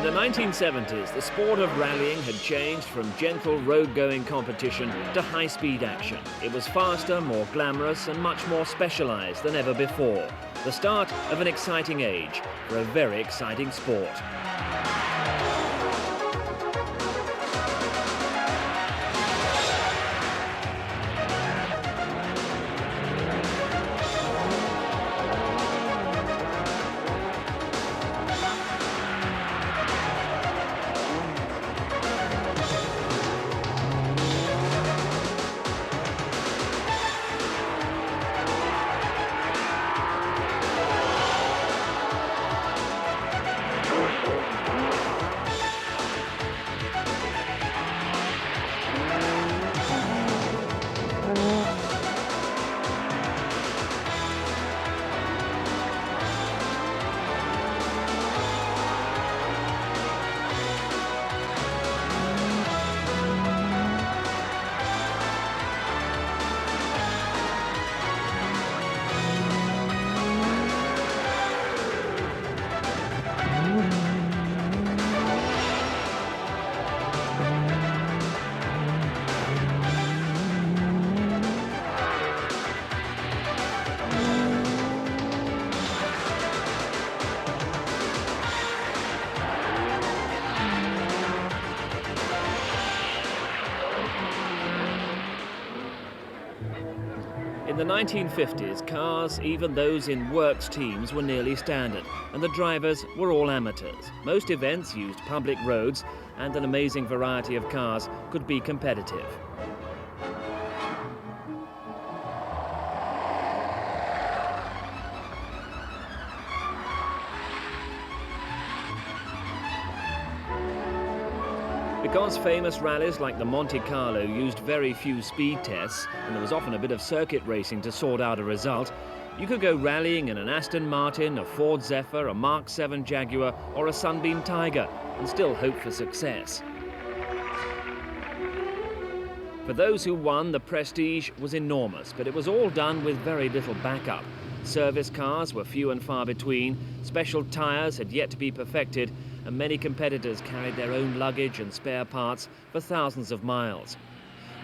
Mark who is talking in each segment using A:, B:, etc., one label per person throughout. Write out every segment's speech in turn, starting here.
A: In the 1970s, the sport of rallying had changed from gentle road-going competition to high-speed action. It was faster, more glamorous and much more specialised than ever before. The start of an exciting age for a very exciting sport. In the 1950s, cars, even those in works teams, were nearly standard, and the drivers were all amateurs. Most events used public roads, and an amazing variety of cars could be competitive. Because famous rallies like the Monte Carlo used very few speed tests, and there was often a bit of circuit racing to sort out a result, you could go rallying in an Aston Martin, a Ford Zephyr, a Mark 7 Jaguar or a Sunbeam Tiger and still hope for success. For those who won, the prestige was enormous, but it was all done with very little backup. Service cars were few and far between, special tyres had yet to be perfected, and many competitors carried their own luggage and spare parts for thousands of miles.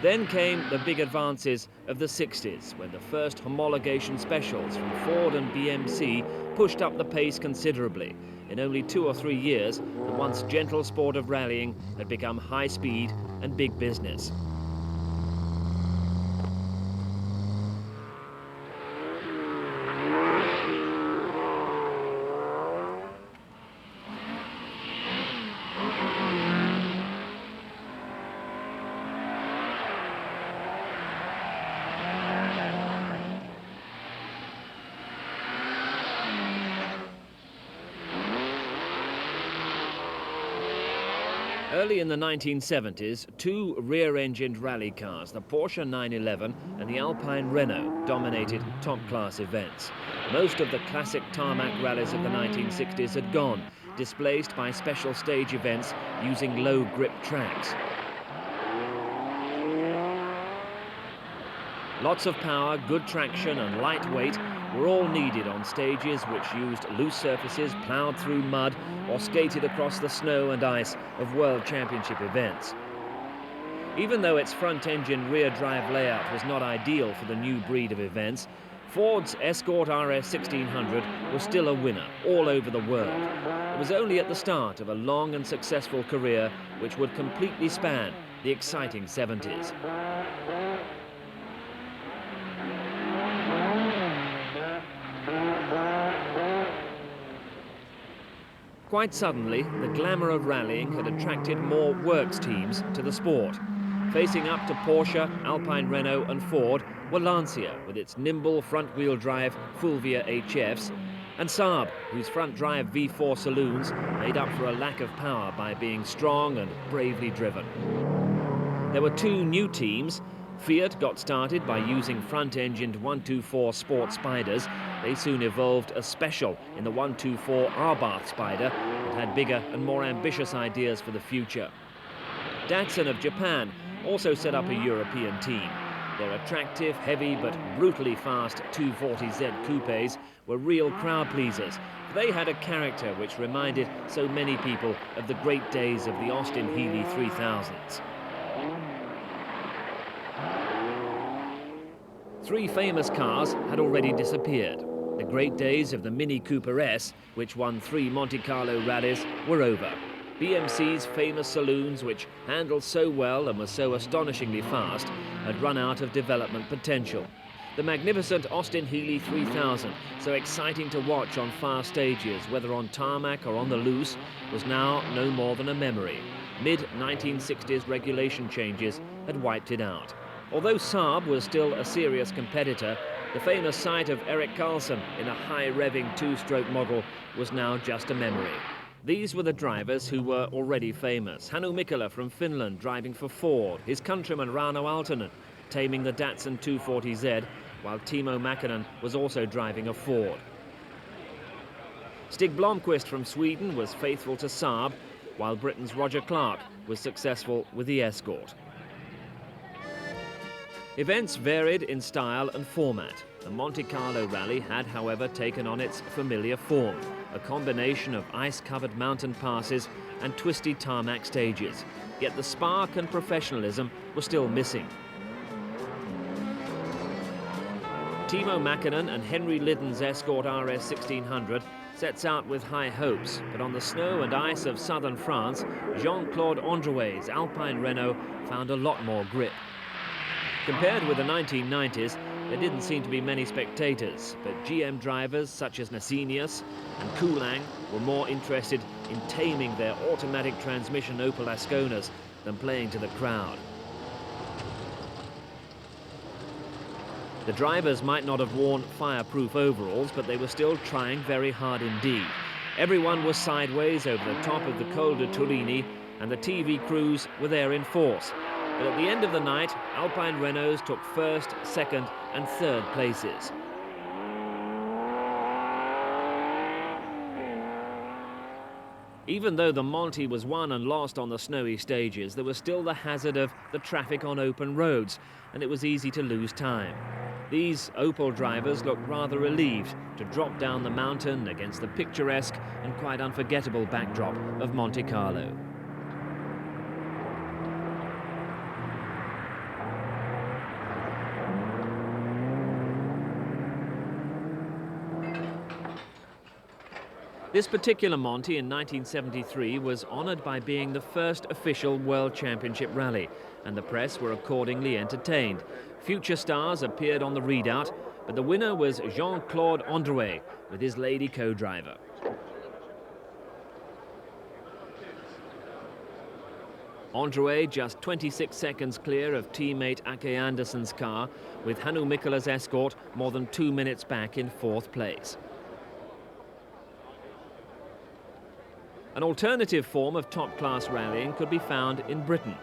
A: Then came the big advances of the 60s, when the first homologation specials from Ford and BMC pushed up the pace considerably. In only 2 or 3 years, the once gentle sport of rallying had become high speed and big business. Early in the 1970s, 2 rear-engined rally cars, the Porsche 911 and the Alpine Renault, dominated top-class events. Most of the classic tarmac rallies of the 1960s had gone, displaced by special stage events using low-grip tracks. Lots of power, good traction and light weight were all needed on stages which used loose surfaces, ploughed through mud or skated across the snow and ice of World Championship events. Even though its front-engine rear-drive layout was not ideal for the new breed of events, Ford's Escort RS 1600 was still a winner all over the world. It was only at the start of a long and successful career which would completely span the exciting 70s. Quite suddenly, the glamour of rallying had attracted more works teams to the sport. Facing up to Porsche, Alpine Renault and Ford were Lancia, with its nimble front-wheel drive Fulvia HFs, and Saab, whose front-drive V4 saloons made up for a lack of power by being strong and bravely driven. There were 2 new teams. Fiat got started by using front-engined 124 Sport Spiders. They soon evolved a special in the 124 Abarth Spider that had bigger and more ambitious ideas for the future. Datsun of Japan also set up a European team. Their attractive, heavy but brutally fast 240Z coupes were real crowd pleasers for they had a character which reminded so many people of the great days of the Austin Healey 3000s. Three famous cars had already disappeared. The great days of the Mini Cooper S, which won 3 Monte Carlo rallies, were over. BMC's famous saloons, which handled so well and were so astonishingly fast, had run out of development potential. The magnificent Austin Healey 3000, so exciting to watch on fast stages, whether on tarmac or on the loose, was now no more than a memory. Mid-1960s regulation changes had wiped it out. Although Saab was still a serious competitor, the famous sight of Erik Karlsson in a high-revving two-stroke model was now just a memory. These were the drivers who were already famous. Hannu Mikkola from Finland driving for Ford, his countryman Rauno Aaltonen taming the Datsun 240Z, while Timo Mäkinen was also driving a Ford. Stig Blomqvist from Sweden was faithful to Saab, while Britain's Roger Clark was successful with the Escort. Events varied in style and format. The Monte Carlo rally had, however, taken on its familiar form, a combination of ice-covered mountain passes and twisty tarmac stages. Yet the spark and professionalism were still missing. Timo Mäkinen and Henry Lidden's Escort RS 1600 sets out with high hopes, but on the snow and ice of southern France, Jean-Claude Androuet's Alpine Renault found a lot more grip. Compared with the 1990s, there didn't seem to be many spectators, but GM drivers such as Nasinius and Kulang were more interested in taming their automatic transmission Opel Asconas than playing to the crowd. The drivers might not have worn fireproof overalls, but they were still trying very hard indeed. Everyone was sideways over the top of the Col de Turini, and the TV crews were there in force. But at the end of the night, Alpine Renaults took first, second and third places. Even though the Monte was won and lost on the snowy stages, there was still the hazard of the traffic on open roads, and it was easy to lose time. These Opel drivers looked rather relieved to drop down the mountain against the picturesque and quite unforgettable backdrop of Monte Carlo. This particular Monte in 1973 was honoured by being the first official World Championship rally, and the press were accordingly entertained. Future stars appeared on the readout, but the winner was Jean-Claude Androuet with his lady co-driver. Androuet just 26 seconds clear of teammate Ake Andersson's car, with Hannu Mikkola's Escort more than 2 minutes back in 4th place. An alternative form of top-class rallying could be found in Britain.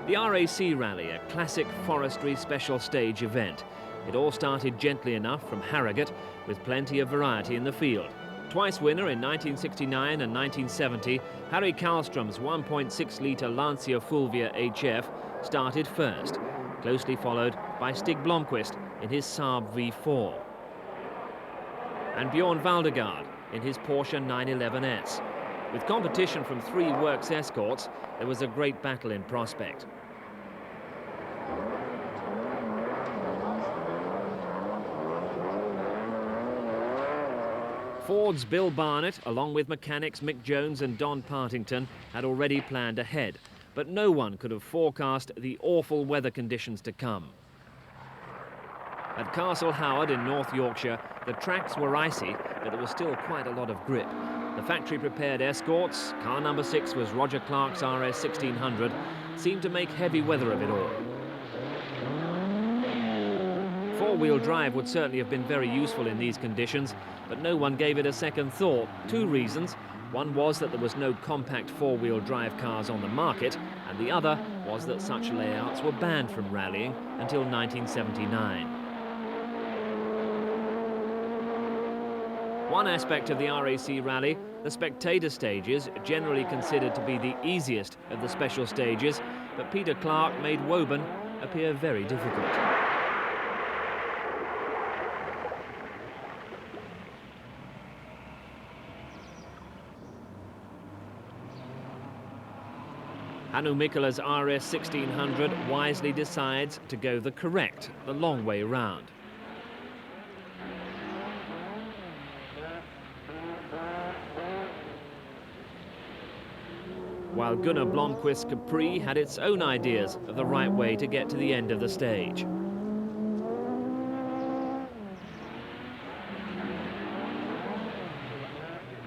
A: The RAC Rally, a classic forestry special stage event. It all started gently enough from Harrogate, with plenty of variety in the field. Twice winner in 1969 and 1970, Harry Karlström's 1.6-litre Lancia Fulvia HF started first, closely followed by Stig Blomqvist in his Saab V4. And Bjorn Valdegaard in his Porsche 911S. With competition from 3 Works Escorts, there was a great battle in prospect. Ford's Bill Barnett, along with mechanics Mick Jones and Don Partington, had already planned ahead, but no one could have forecast the awful weather conditions to come. At Castle Howard in North Yorkshire, the tracks were icy, but there was still quite a lot of grip. The factory-prepared Escorts, car number 6 was Roger Clark's RS 1600, seemed to make heavy weather of it all. Four-wheel drive would certainly have been very useful in these conditions, but no one gave it a second thought. 2 reasons. One was that there was no compact four-wheel drive cars on the market, and the other was that such layouts were banned from rallying until 1979. One aspect of the RAC Rally, the spectator stages, generally considered to be the easiest of the special stages, but Peter Clark made Woburn appear very difficult. Hannu Mikkola's RS 1600 wisely decides to go the correct, the long way round. While Gunnar Blomqvist's Capri had its own ideas of the right way to get to the end of the stage.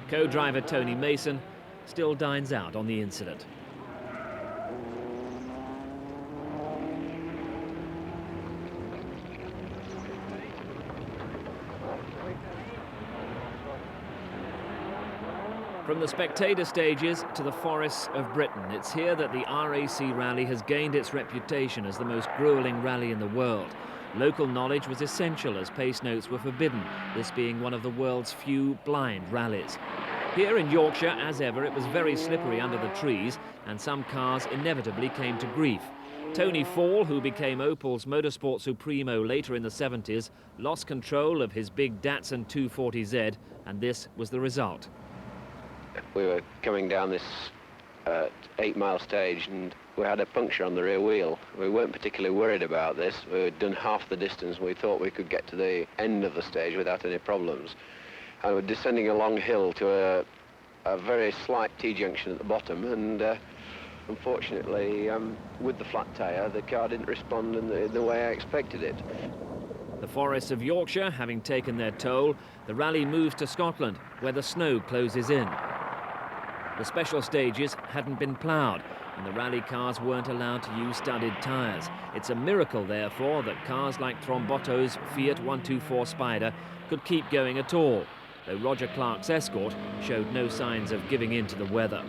A: Co-driver Tony Mason still dines out on the incident. From the spectator stages to the forests of Britain, it's here that the RAC Rally has gained its reputation as the most grueling rally in the world. Local knowledge was essential as pace notes were forbidden, this being one of the world's few blind rallies. Here in Yorkshire, as ever, it was very slippery under the trees and some cars inevitably came to grief. Tony Fall, who became Opel's motorsport supremo later in the 70s, lost control of his big Datsun 240Z, and this was the result.
B: We were coming down this 8-mile stage and we had a puncture on the rear wheel. We weren't particularly worried about this. We had done half the distance and we thought we could get to the end of the stage without any problems. And we're descending a long hill to a very slight T-junction at the bottom, and unfortunately, with the flat tyre, the car didn't respond in the way I expected it.
A: The forests of Yorkshire having taken their toll, the rally moves to Scotland, where the snow closes in. The special stages hadn't been ploughed, and the rally cars weren't allowed to use studded tyres. It's a miracle, therefore, that cars like Trombotto's Fiat 124 Spider could keep going at all, though Roger Clark's Escort showed no signs of giving in to the weather.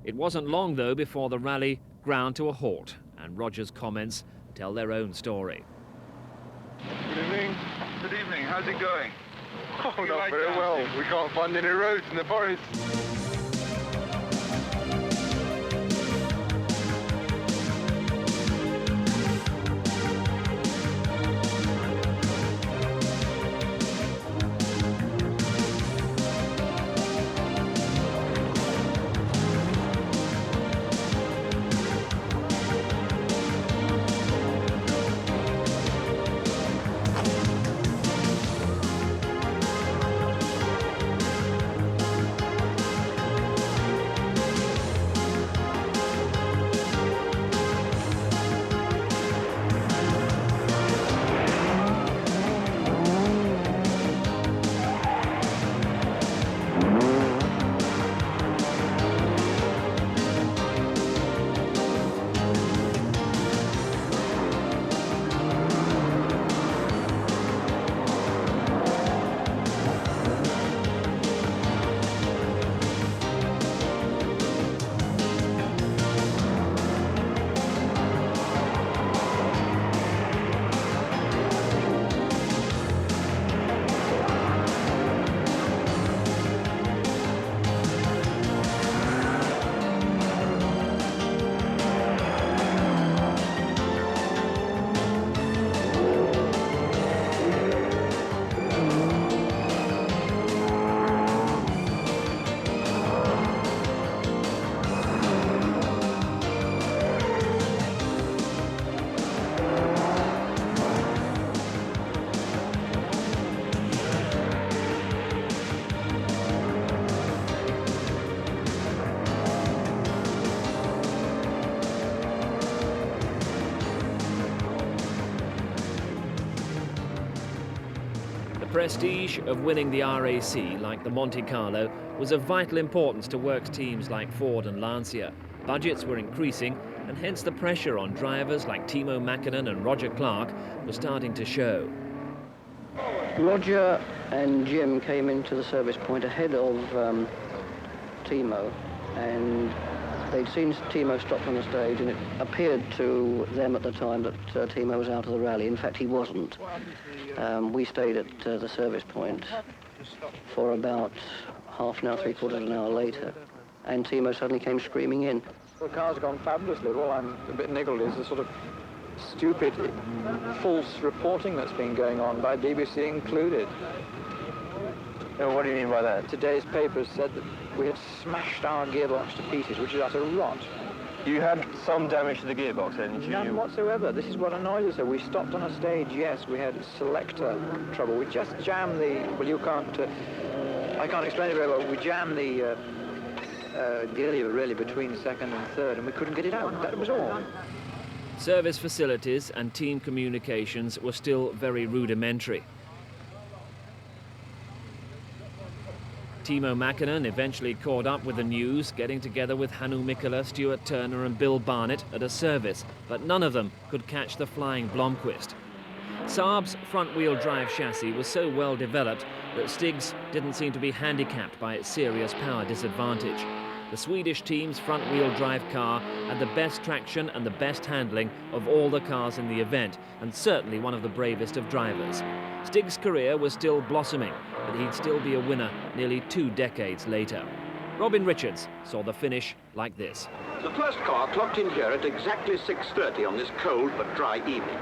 A: It wasn't long, though, before the rally ground to a halt, and Roger's comments tell their own story.
C: Good evening.
D: Good evening. How's it going?
C: Oh, not very well. We can't find any roads in the forest.
A: The prestige of winning the RAC, like the Monte Carlo, was of vital importance to works teams like Ford and Lancia. Budgets were increasing, and hence the pressure on drivers like Timo Mäkinen and Roger Clark was starting to show.
E: Roger and Jim came into the service point ahead of Timo, and they'd seen Timo stopped on the stage, and it appeared to them at the time that Timo was out of the rally. In fact, he wasn't. We stayed at the service point for about half an hour, three-quarters of an hour later, and Timo suddenly came screaming in.
F: The car's gone fabulously. Well, I'm a bit niggled is the sort of stupid false reporting that's been going on by BBC included.
C: What do you mean by that?
F: Today's papers said that we had smashed our gearbox to pieces, which is utter rot.
C: You had some damage to the gearbox, hadn't you?
F: None whatsoever. This is what annoys us. We stopped on a stage, yes, we had selector trouble. We just jammed the, well, you can't, I can't explain it very well. We jammed the gear lever really between second and third, and we couldn't get it out. That was all.
A: Service facilities and team communications were still very rudimentary. Timo Mäkinen eventually caught up with the news, getting together with Hannu Mikkola, Stuart Turner and Bill Barnett at a service, but none of them could catch the flying Blomqvist. Saab's front-wheel drive chassis was so well developed that Stig's didn't seem to be handicapped by its serious power disadvantage. The Swedish team's front-wheel drive car had the best traction and the best handling of all the cars in the event, and certainly one of the bravest of drivers. Stig's career was still blossoming, but he'd still be a winner nearly 2 decades later. Robin Richards saw the finish like this.
G: The first car clocked in here at exactly 6:30 on this cold but dry evening.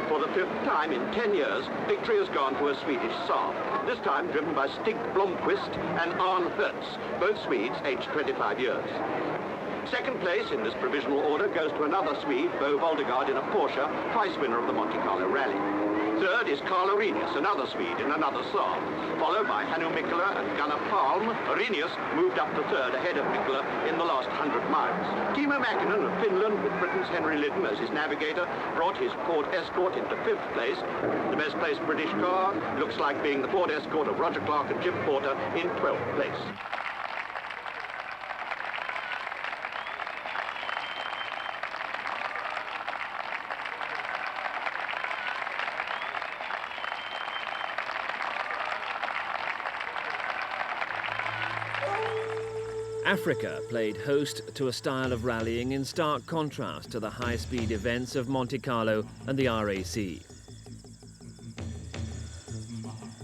G: For the 5th time in 10 years, victory has gone to a Swedish Saab, this time driven by Stig Blomqvist and Arne Hertz, both Swedes aged 25 years. Second place in this provisional order goes to another Swede, Bo Voldegard, in a Porsche, twice winner of the Monte Carlo Rally. Third is Carl Arrhenius, another Swede, in another Saab, followed by Hannu Mikkola and Gunnar Palm. Arrhenius moved up to third ahead of Mikkola in the last 100 miles. Timo Mäkinen of Finland, with Britain's Henry Lydon as his navigator, brought his Ford Escort into 5th place. The best placed British car looks like being the Ford Escort of Roger Clark and Jim Porter in 12th place.
A: Africa played host to a style of rallying in stark contrast to the high-speed events of Monte Carlo and the RAC.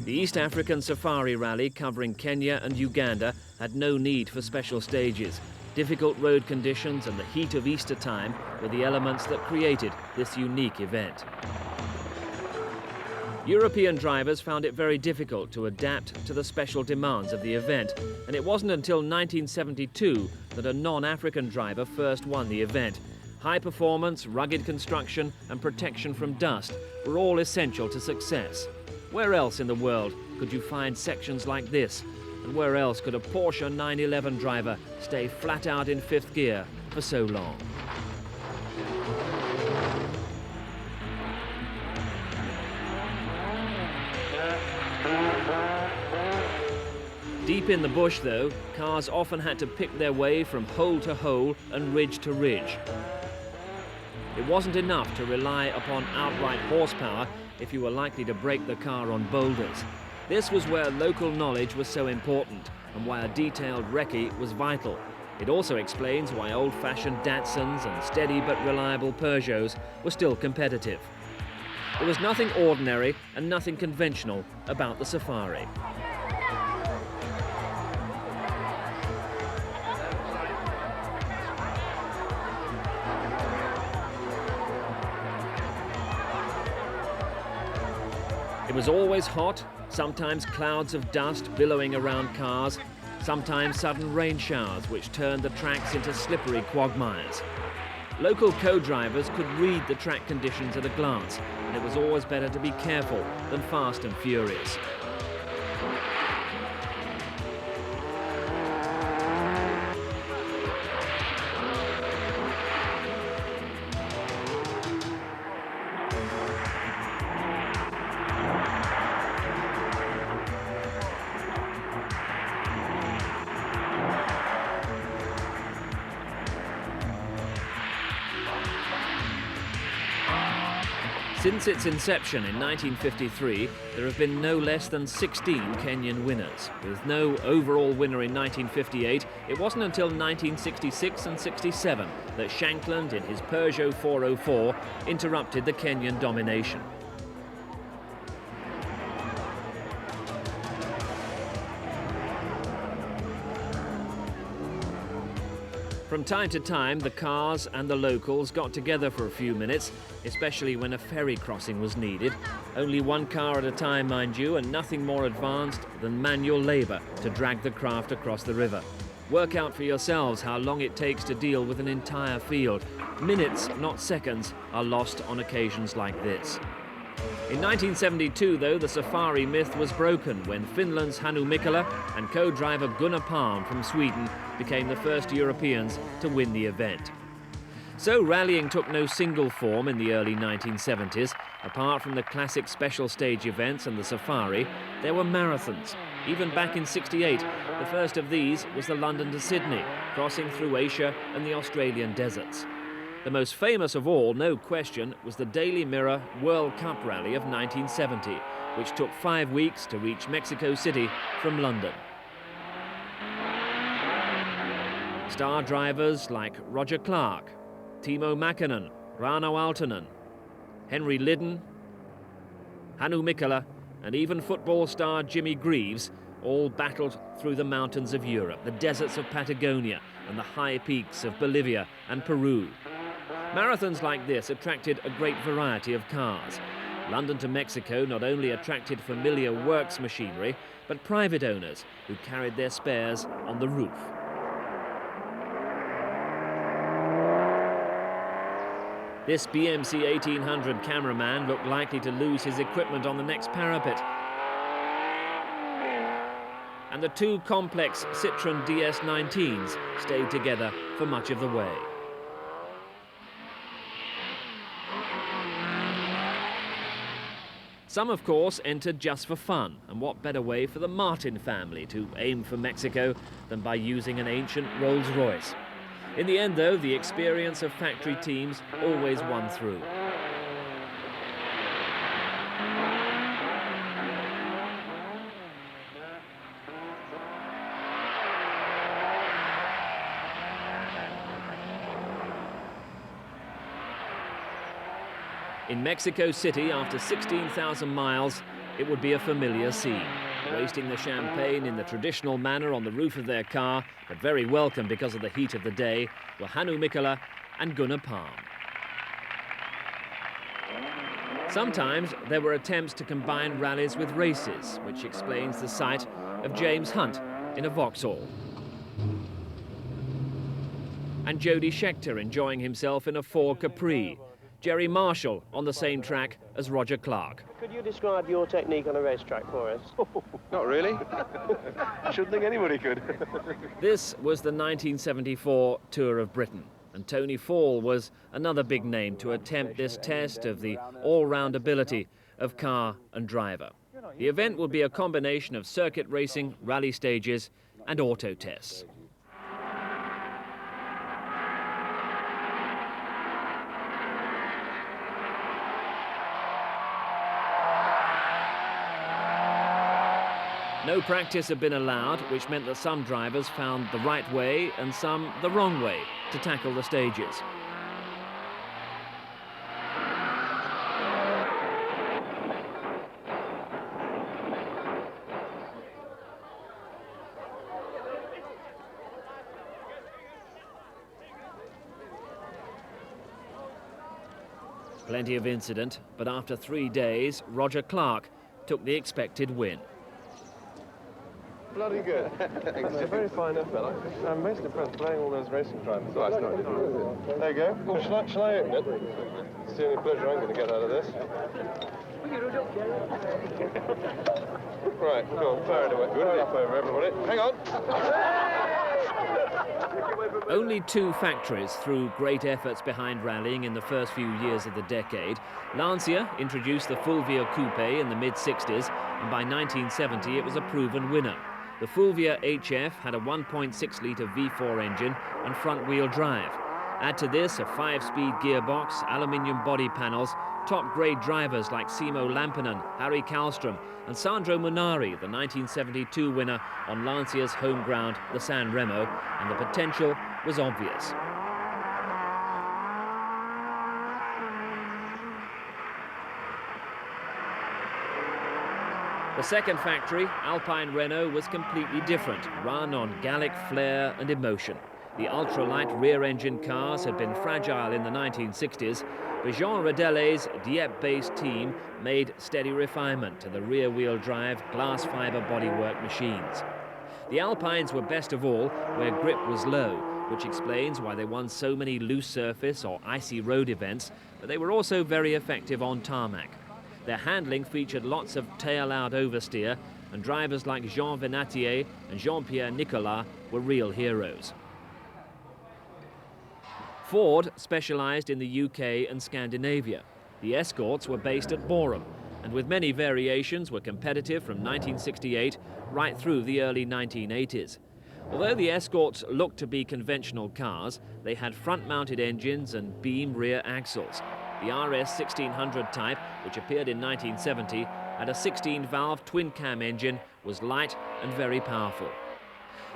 A: The East African Safari Rally, covering Kenya and Uganda, had no need for special stages. Difficult road conditions and the heat of Easter time were the elements that created this unique event. European drivers found it very difficult to adapt to the special demands of the event, and it wasn't until 1972 that a non-African driver first won the event. High performance, rugged construction and protection from dust were all essential to success. Where else in the world could you find sections like this? And where else could a Porsche 911 driver stay flat out in 5th gear for so long? Deep in the bush, though, cars often had to pick their way from hole to hole and ridge to ridge. It wasn't enough to rely upon outright horsepower if you were likely to break the car on boulders. This was where local knowledge was so important and why a detailed recce was vital. It also explains why old-fashioned Datsuns and steady but reliable Peugeots were still competitive. There was nothing ordinary and nothing conventional about the Safari. It was always hot, sometimes clouds of dust billowing around cars, sometimes sudden rain showers which turned the tracks into slippery quagmires. Local co-drivers could read the track conditions at a glance, and it was always better to be careful than fast and furious. Since its inception in 1953, there have been no less than 16 Kenyan winners. With no overall winner in 1958, it wasn't until 1966 and 67 that Shankland, in his Peugeot 404, interrupted the Kenyan domination. From time to time, the cars and the locals got together for a few minutes, especially when a ferry crossing was needed. Only one car at a time, mind you, and nothing more advanced than manual labour to drag the craft across the river. Work out for yourselves how long it takes to deal with an entire field. Minutes, not seconds, are lost on occasions like this. In 1972, though, the safari myth was broken when Finland's Hannu Mikkola and co-driver Gunnar Palm from Sweden became the first Europeans to win the event. So rallying took no single form in the early 1970s. Apart from the classic special stage events and the safari, there were marathons. Even back in '68, the first of these was the London to Sydney, crossing through Asia and the Australian deserts. The most famous of all, no question, was the Daily Mirror World Cup Rally of 1970, which took 5 weeks to reach Mexico City from London. Star drivers like Roger Clark, Timo Mäkinen, Rauno Aaltonen, Henry Lydon, Hannu Mikkola, and even football star Jimmy Greaves all battled through the mountains of Europe, the deserts of Patagonia, and the high peaks of Bolivia and Peru. Marathons like this attracted a great variety of cars. London to Mexico not only attracted familiar works machinery, but private owners who carried their spares on the roof. This BMC 1800 cameraman looked likely to lose his equipment on the next parapet. And the two complex Citroën DS19s stayed together for much of the way. Some, of course, entered just for fun, and what better way for the Martin family to aim for Mexico than by using an ancient Rolls-Royce. In the end, though, the experience of factory teams always won through. In Mexico City, after 16,000 miles, it would be a familiar scene. Wasting the champagne in the traditional manner on the roof of their car, but very welcome because of the heat of the day, were Hannu Mikkola and Gunnar Palm. Sometimes there were attempts to combine rallies with races, which explains the sight of James Hunt in a Vauxhall. And Jody Scheckter enjoying himself in a Ford Capri. Jerry Marshall on the same track as Roger Clark.
H: Could you describe your technique on a racetrack for us?
C: Not really. I shouldn't think anybody could.
A: This was the 1974 Tour of Britain, and Tony Fall was another big name to attempt this test of the all-round ability of car and driver. The event will be a combination of circuit racing, rally stages, and auto tests. No practice had been allowed, which meant that some drivers found the right way and some the wrong way to tackle the stages. Plenty of incident, but after 3 days, Roger Clark took the expected win.
C: Bloody good. He's a very fine fella. I'm most impressed playing all those racing drivers. Oh, that's not difficult. There you go. Well, shall I open it? It's the only pleasure I'm going to get out of this. Right, go on, fire it away. Good enough over, everybody. Hang on.
A: Only 2 factories threw great efforts behind rallying in the first few years of the decade. Lancia introduced the Fulvia Coupe in the mid-60s, and by 1970 it was a proven winner. The Fulvia HF had a 1.6-litre V4 engine and front-wheel drive. Add to this a 5-speed gearbox, aluminium body panels, top-grade drivers like Simo Lampinen, Harry Kallström, and Sandro Munari, the 1972 winner on Lancia's home ground, the San Remo, and the potential was obvious. The second factory, Alpine Renault, was completely different, run on Gallic flair and emotion. The ultralight rear-engine cars had been fragile in the 1960s, but Jean Rodellet's Dieppe-based team made steady refinement to the rear-wheel drive glass fibre bodywork machines. The Alpines were best of all where grip was low, which explains why they won so many loose surface or icy road events, but they were also very effective on tarmac. Their handling featured lots of tail-out oversteer, and drivers like Jean Venatier and Jean-Pierre Nicolas were real heroes. Ford specialised in the UK and Scandinavia. The Escorts were based at Boreham, and with many variations were competitive from 1968 right through the early 1980s. Although the Escorts looked to be conventional cars, they had front-mounted engines and beam rear axles. The RS 1600 type, which appeared in 1970, had a 16-valve twin-cam engine, was light and very powerful.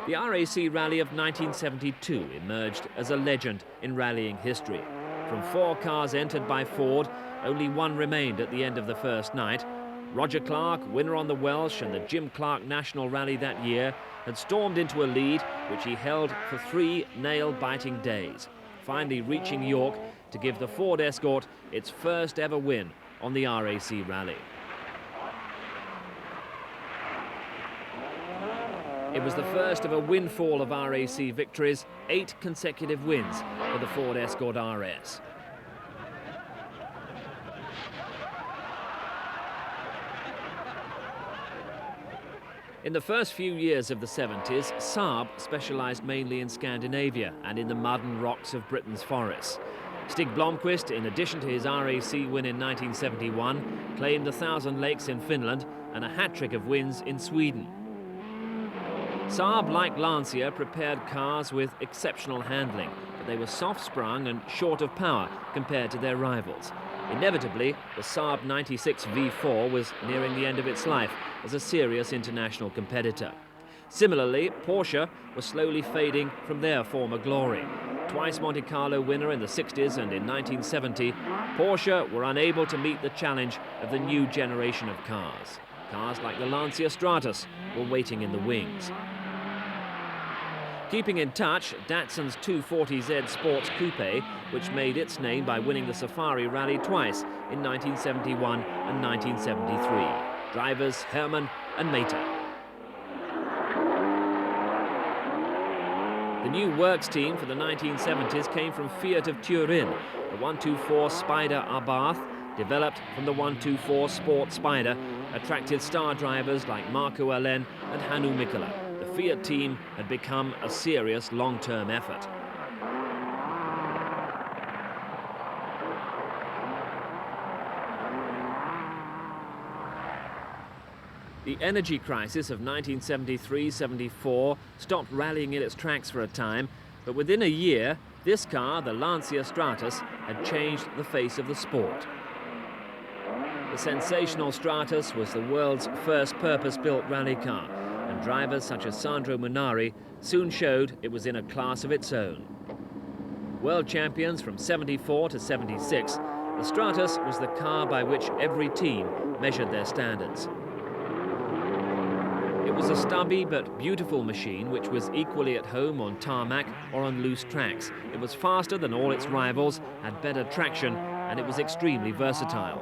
A: The RAC Rally of 1972 emerged as a legend in rallying history. From 4 cars entered by Ford, only 1 remained at the end of the first night. Roger Clark, winner on the Welsh and the Jim Clark National Rally that year, had stormed into a lead which he held for 3 nail-biting days, finally reaching York to give the Ford Escort its first ever win on the RAC Rally. It was the first of a windfall of RAC victories, 8 consecutive wins for the Ford Escort RS. In the first few years of the 70s, Saab specialised mainly in Scandinavia and in the mud and rocks of Britain's forests. Stig Blomqvist, in addition to his RAC win in 1971, claimed the Thousand Lakes in Finland and a hat-trick of wins in Sweden. Saab, like Lancia, prepared cars with exceptional handling, but they were soft-sprung and short of power compared to their rivals. Inevitably, the Saab 96 V4 was nearing the end of its life as a serious international competitor. Similarly, Porsche was slowly fading from their former glory. Twice Monte Carlo winner in the 60s and in 1970, Porsche were unable to meet the challenge of the new generation of cars. Cars like the Lancia Stratus were waiting in the wings. Keeping in touch, Datsun's 240Z Sports Coupe, which made its name by winning the Safari Rally twice in 1971 and 1973. Drivers Hermann and Mehta. The new works team for the 1970s came from Fiat of Turin. The 124 Spider Abarth, developed from the 124 Sport Spider, attracted star drivers like Marco Allen and Hannu Mikkola. The Fiat team had become a serious long-term effort. The energy crisis of 1973-74 stopped rallying in its tracks for a time, but within a year, this car, the Lancia Stratus, had changed the face of the sport. The sensational Stratus was the world's first purpose-built rally car, and drivers such as Sandro Munari soon showed it was in a class of its own. World champions from 74 to 76, the Stratus was the car by which every team measured their standards. It was a stubby but beautiful machine which was equally at home on tarmac or on loose tracks. It was faster than all its rivals, had better traction, and it was extremely versatile.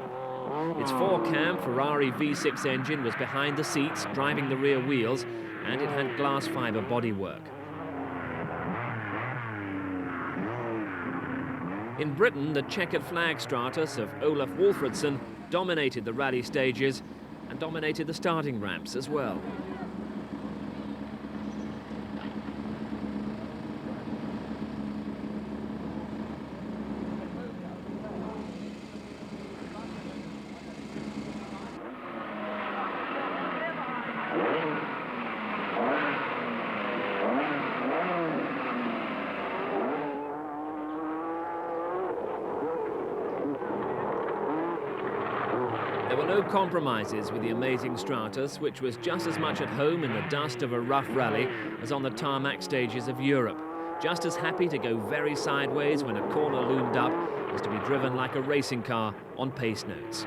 A: Its 4-cam Ferrari V6 engine was behind the seats, driving the rear wheels, and it had glass fibre bodywork. In Britain, the checkered flag Stratus of Olaf Wolfredson dominated the rally stages and dominated the starting ramps as well. There were no compromises with the amazing Stratus, which was just as much at home in the dust of a rough rally as on the tarmac stages of Europe. Just as happy to go very sideways when a corner loomed up as to be driven like a racing car on pace notes.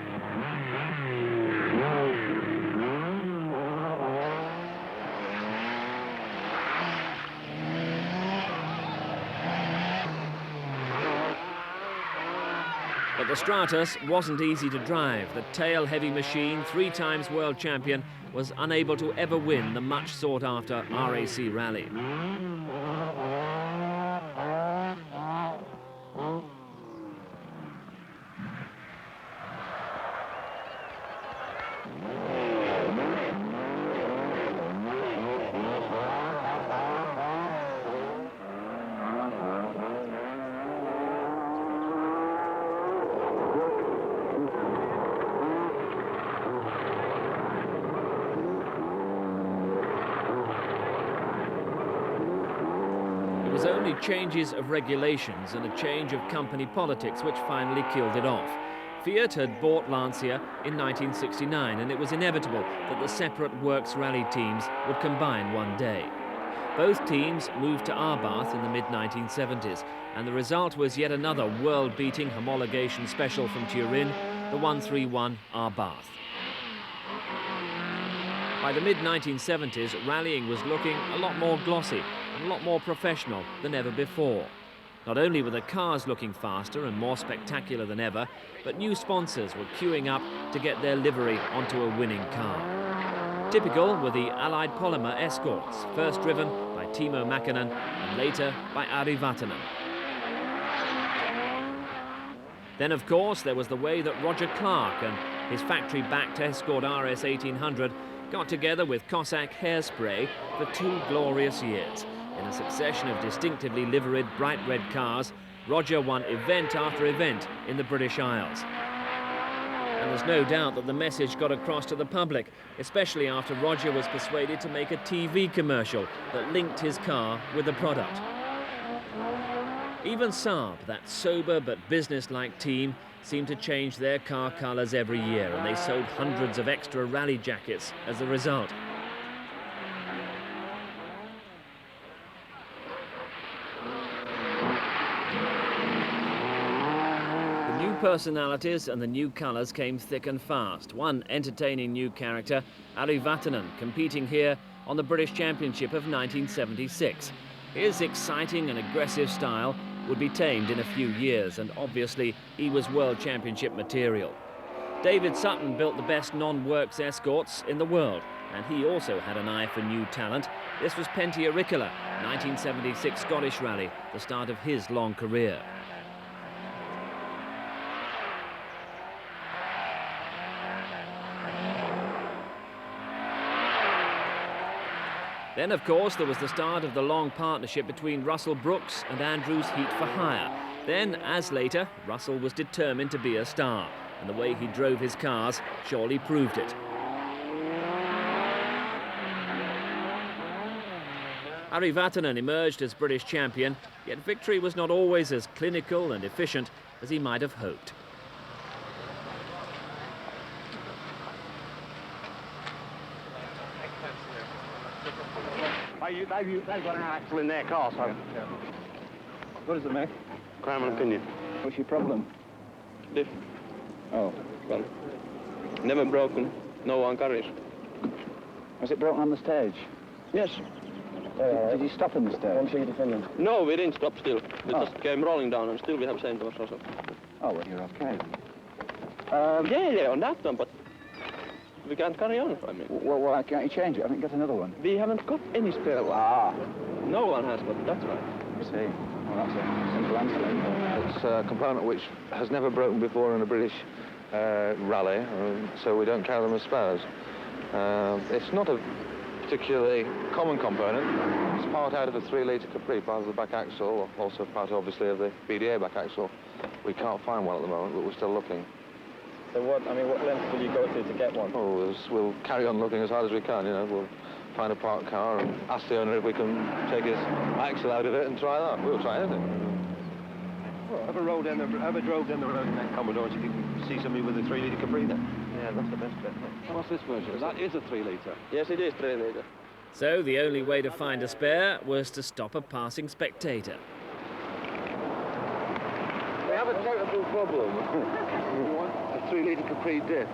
A: the Stratus wasn't easy to drive. The tail-heavy machine, 3 times world champion, was unable to ever win the much sought-after RAC Rally. It was only changes of regulations and a change of company politics which finally killed it off. Fiat had bought Lancia in 1969, and it was inevitable that the separate works rally teams would combine one day. Both teams moved to Arbath in the mid-1970s, and the result was yet another world-beating homologation special from Turin, the 131 Arbath. By the mid-1970s, rallying was looking a lot more glossy and a lot more professional than ever before. Not only were the cars looking faster and more spectacular than ever, but new sponsors were queuing up to get their livery onto a winning car. Typical were the Allied Polymer Escorts, first driven by Timo Mäkinen and later by Ari Vatanen. Then, of course, there was the way that Roger Clark and his factory-backed Escort RS 1800 got together with Cossack Hairspray for 2 glorious years. In a succession of distinctively liveried bright red cars, Roger won event after event in the British Isles. And there's no doubt that the message got across to the public, especially after Roger was persuaded to make a TV commercial that linked his car with the product. Even Saab, that sober but business-like team, seemed to change their car colours every year, and they sold hundreds of extra rally jackets as a result. The new personalities and the new colours came thick and fast. One entertaining new character, Ari Vatanen, competing here on the British Championship of 1976. His exciting and aggressive style would be tamed in a few years, and obviously he was World Championship material. David Sutton built the best non-works escorts in the world, and he also had an eye for new talent. This was Pentti Ricola, 1976 Scottish Rally, the start of his long career. Then, of course, there was the start of the long partnership between Russell Brooks and Andrews Heat for Hire. Then, as later, Russell was determined to be a star, and the way he drove his cars surely proved it. Ari Vatanen emerged as British champion, yet victory was not always as clinical and efficient as he might have hoped.
I: They've got an axle in their car, so...
C: Yeah. What does it make?
I: Crown and pinion.
C: What's your problem?
I: Diff.
C: Oh.
I: Well, never broken. No one carries.
F: Was it broken on the stage?
I: Yes.
F: Did you stop in the stage?
I: No, we didn't stop still. We just came rolling down, and still we have same to us also.
F: Oh, well, you're okay.
I: Yeah, on that one, but we can't carry on, I mean.
F: Well, why can't you change it? I haven't got another one.
I: We haven't got any spare one.
F: Ah.
I: No one has, but that's right.
F: I see. Well, that's a simple answer.
C: It's a component which has never broken before in a British rally, so we don't carry them as spares. It's not a particularly common component. It's part out of a 3-litre Capri, part of the back axle, also part, obviously, of the BDA back axle. We can't find one at the moment, but we're still looking.
J: So what length will you go to get one?
C: Oh, we'll carry on looking as hard as we can, you know. We'll find a parked car and ask the owner if we can take his axle out of it and try that. We'll try anything.
J: Well, have a drove down the road in that Commodore so you can see somebody with a 3-litre Capri then. Yeah, that's the best bet.
C: What's this version? That is a 3-litre.
I: Yes, it is 3-litre.
A: So the only way to find a spare was to stop a passing spectator.
C: We have a technical problem. We want a 3-litre Capri diff.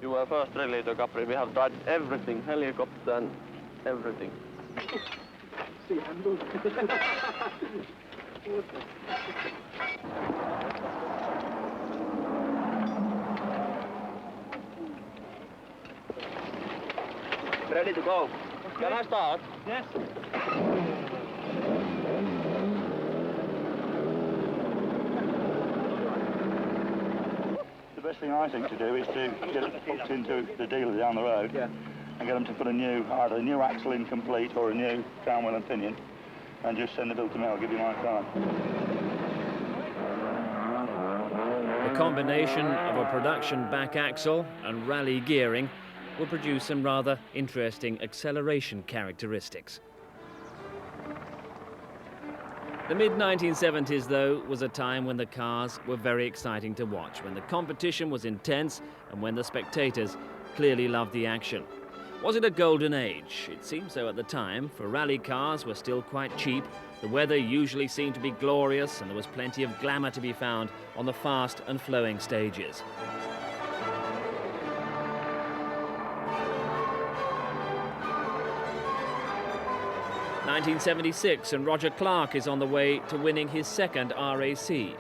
I: You were first 3 liter Capri. We have tried everything, helicopter and everything. Ready to go. Can I start?
H: Yes.
K: The best thing I think to do is to get it hooked into the dealer down the road and get them to put either a new axle in complete or a new crown wheel and pinion, and just send the bill to me. I'll give you my card.
A: The combination of a production back axle and rally gearing will produce some rather interesting acceleration characteristics. The mid-1970s, though, was a time when the cars were very exciting to watch, when the competition was intense and when the spectators clearly loved the action. Was it a golden age? It seemed so at the time, for rally cars were still quite cheap, the weather usually seemed to be glorious, and there was plenty of glamour to be found on the fast and flowing stages. (1976) and Roger Clark is on the way to winning his second RAC.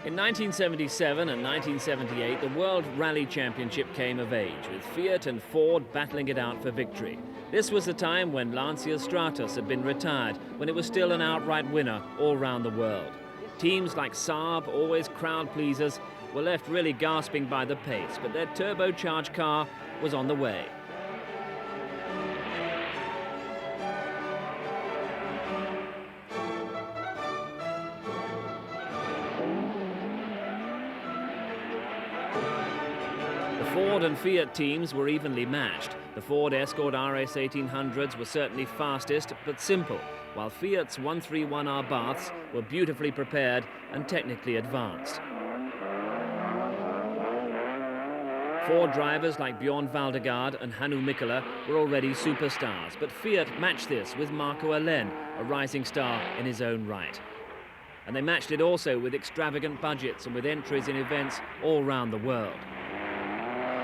A: In 1977 and 1978, the World Rally Championship came of age, with Fiat and Ford battling it out for victory. This was the time when Lancia Stratos had been retired, when it was still an outright winner all round the world. Teams like Saab, always crowd pleasers, were left really gasping by the pace, but their turbocharged car was on the way. Ford and Fiat teams were evenly matched. The Ford Escort RS 1800s were certainly fastest, but simple, while Fiat's 131R Baths were beautifully prepared and technically advanced. Ford drivers like Bjorn Valdegard and Hannu Mikkola were already superstars, but Fiat matched this with Marco Alén, a rising star in his own right. And they matched it also with extravagant budgets and with entries in events all round the world.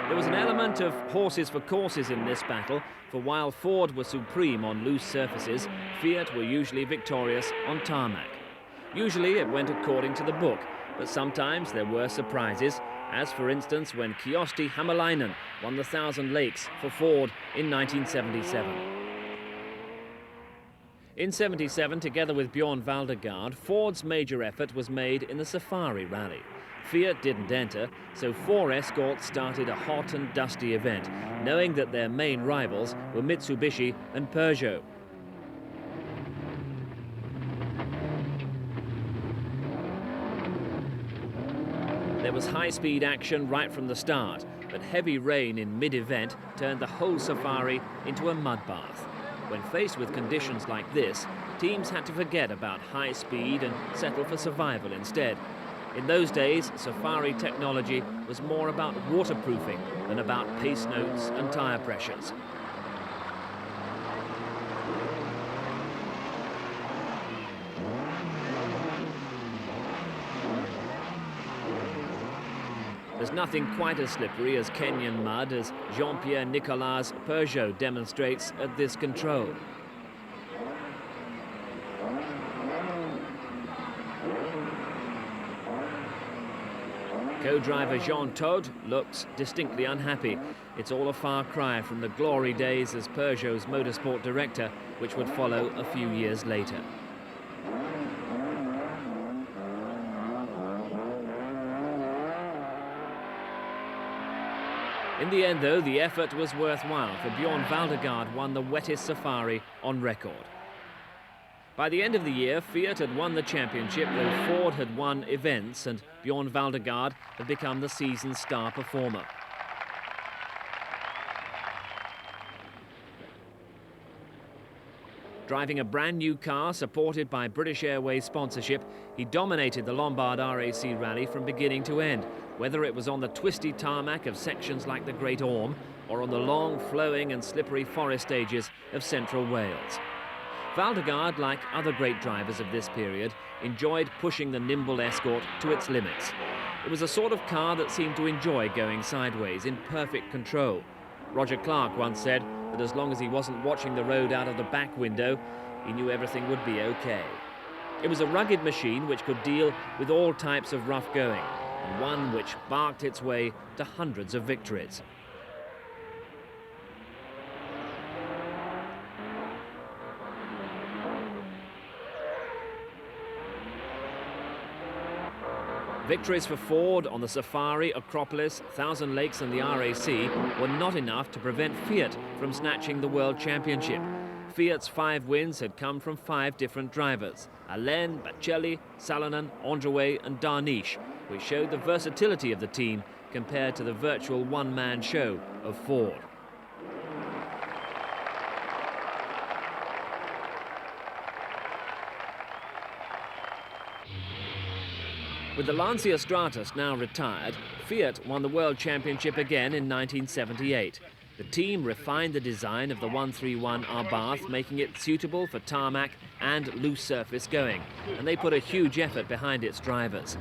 A: There was an element of horses for courses in this battle, for while Ford were supreme on loose surfaces, Fiat were usually victorious on tarmac. Usually it went according to the book, but sometimes there were surprises, as for instance when Kyösti Hämäläinen won the Thousand Lakes for Ford in 1977. In 77, together with Bjorn Valdegard, Ford's major effort was made in the Safari Rally. Fiat didn't enter, so 4 Escorts started a hot and dusty event, knowing that their main rivals were Mitsubishi and Peugeot. There was high-speed action right from the start, but heavy rain in mid-event turned the whole Safari into a mud bath. When faced with conditions like this, teams had to forget about high speed and settle for survival instead. In those days, Safari technology was more about waterproofing than about pace notes and tyre pressures. There's nothing quite as slippery as Kenyan mud, as Jean-Pierre Nicolas' Peugeot demonstrates at this control. Co-driver Jean Todt looks distinctly unhappy. It's all a far cry from the glory days as Peugeot's motorsport director, which would follow a few years later. In the end, though, the effort was worthwhile, for Bjorn Valdegard won the wettest Safari on record. By the end of the year, Fiat had won the championship, though Ford had won events, and Bjorn Valdegaard had become the season's star performer. Driving a brand new car supported by British Airways sponsorship, he dominated the Lombard RAC Rally from beginning to end, whether it was on the twisty tarmac of sections like the Great Orme or on the long, flowing and slippery forest stages of central Wales. Valdegaard, like other great drivers of this period, enjoyed pushing the nimble Escort to its limits. It was a sort of car that seemed to enjoy going sideways, in perfect control. Roger Clark once said that as long as he wasn't watching the road out of the back window, he knew everything would be okay. It was a rugged machine which could deal with all types of rough going, and one which barked its way to hundreds of victories. Victories for Ford on the Safari, Acropolis, Thousand Lakes and the RAC were not enough to prevent Fiat from snatching the World Championship. Fiat's 5 wins had come from 5 different drivers: Allen, Bacelli, Salonen, Androuet and Darniche, which showed the versatility of the team compared to the virtual one-man show of Ford. With the Lancia Stratos now retired, Fiat won the World Championship again in 1978. The team refined the design of the 131 Abarth, making it suitable for tarmac and loose surface going, and they put a huge effort behind its drivers.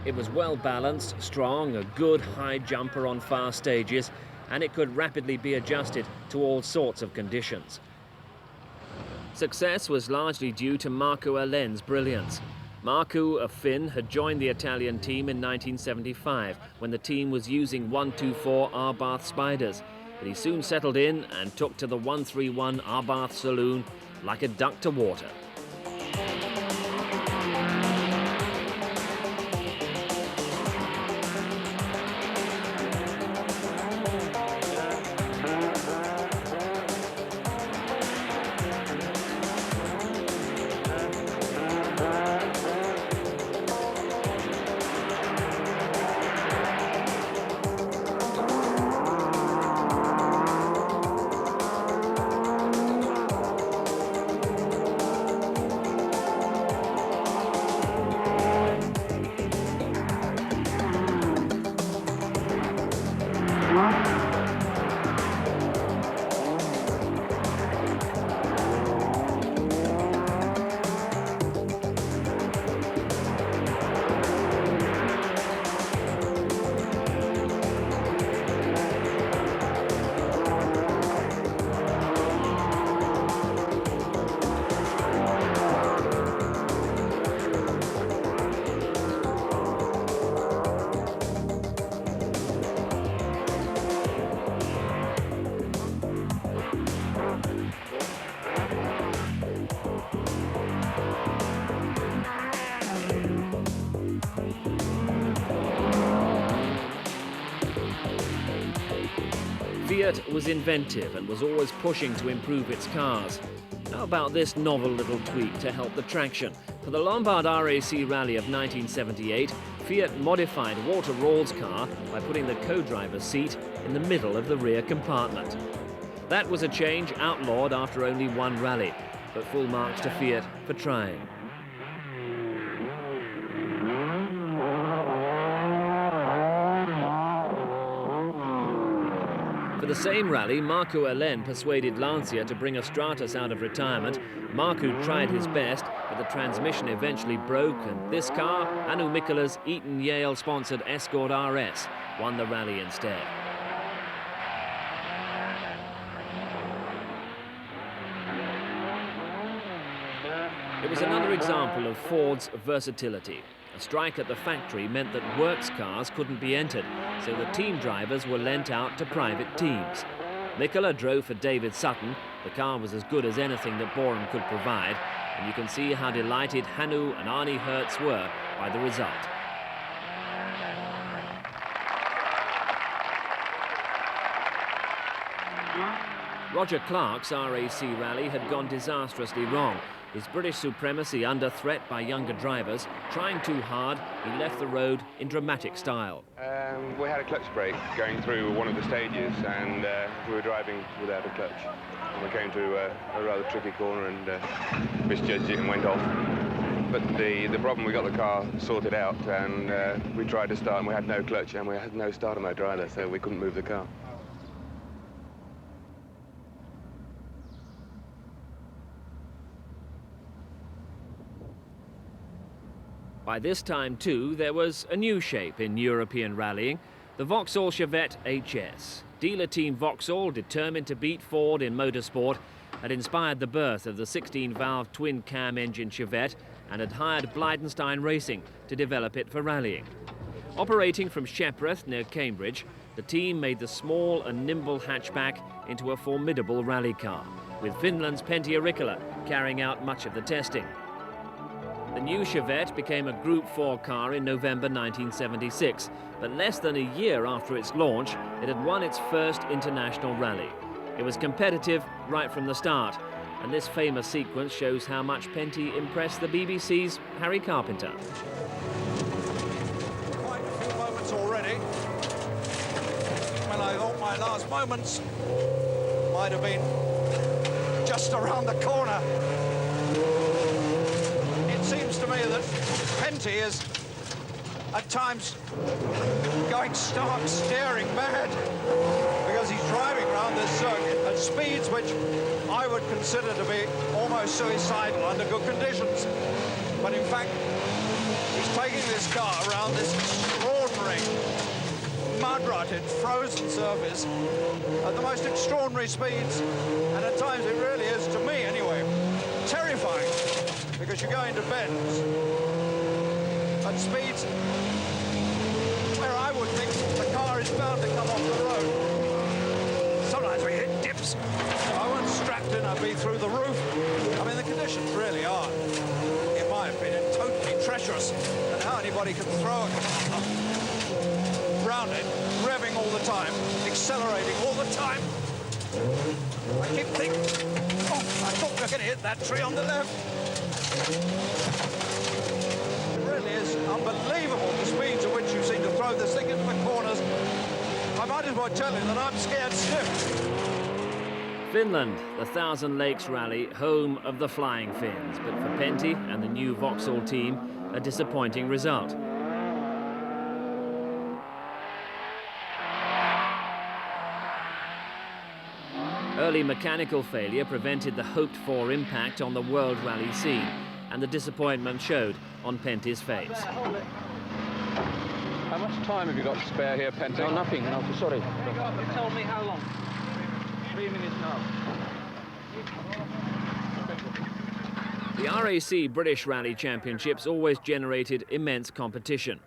A: It was well balanced, strong, a good high jumper on fast stages, and it could rapidly be adjusted to all sorts of conditions. Success was largely due to Marco Allen's brilliance. Marco, a Finn, had joined the Italian team in 1975 when the team was using 124 Abarth Spiders, but he soon settled in and took to the 131 Abarth saloon like a duck to water. Fiat was inventive and was always pushing to improve its cars. How about this novel little tweak to help the traction? For the Lombard RAC Rally of 1978, Fiat modified Walter Rawls' car by putting the co-driver's seat in the middle of the rear compartment. That was a change outlawed after only one rally, but full marks to Fiat for trying. For the same rally, Marco Allen persuaded Lancia to bring a Stratos out of retirement. Marco tried his best, but the transmission eventually broke, and this car, Hannu Mikkola's Eaton Yale-sponsored Escort RS, won the rally instead. It was another example of Ford's versatility. A strike at the factory meant that works cars couldn't be entered, so the team drivers were lent out to private teams. Mikkola drove for David Sutton. The car was as good as anything that Borum could provide, and you can see how delighted Hannu and Arnie Hertz were by the result. Roger Clark's RAC rally had gone disastrously wrong. His British supremacy under threat by younger drivers. Trying too hard, he left the road in dramatic style.
L: We had a clutch break going through one of the stages, and we were driving without a clutch. And we came to a rather tricky corner and misjudged it and went off. But the problem, we got the car sorted out, and we tried to start, and we had no clutch, and we had no starter motor either, so we couldn't move the car.
A: By this time, too, there was a new shape in European rallying, the Vauxhall Chevette HS. Dealer team Vauxhall, determined to beat Ford in motorsport, had inspired the birth of the 16-valve twin-cam engine Chevette and had hired Blydenstein Racing to develop it for rallying. Operating from Shepworth near Cambridge, the team made the small and nimble hatchback into a formidable rally car, with Finland's Pentti Riikola carrying out much of the testing. The new Chevette became a Group 4 car in November 1976, but less than a year after its launch, it had won its first international rally. It was competitive right from the start, and this famous sequence shows how much Pentti impressed the BBC's Harry Carpenter.
M: Quite a few moments already, when I thought my last moments might have been just around the corner. Seems to me that Pentti is at times going stark staring mad because he's driving around this circuit at speeds which I would consider to be almost suicidal under good conditions. But in fact, he's taking this car around this extraordinary mud-rutted, frozen surface at the most extraordinary speeds, and at times it really is, to me anyway, terrifying. Because you go into bends at speeds where I would think the car is bound to come off the road. Sometimes we hit dips. If I weren't strapped in, I'd be through the roof. I mean, the conditions really are, in my opinion, totally treacherous. And how anybody can throw a car round it, revving all the time, accelerating all the time. I keep thinking, oh, I thought we were going to hit that tree on the left. It really is unbelievable the speeds at which you seem to throw this thing into the corners. I might as well tell you that I'm scared stiff.
A: Finland, the Thousand Lakes Rally, home of the Flying Finns, but for Pentti and the new Vauxhall team, a disappointing result. Early mechanical failure prevented the hoped-for impact on the World Rally scene, and the disappointment showed on Pentti's face.
C: How much time have you got to spare here, Pentti?
E: No, nothing. No, sorry.
H: You told me how long? 3 minutes now.
A: The RAC British Rally Championships always generated immense competition.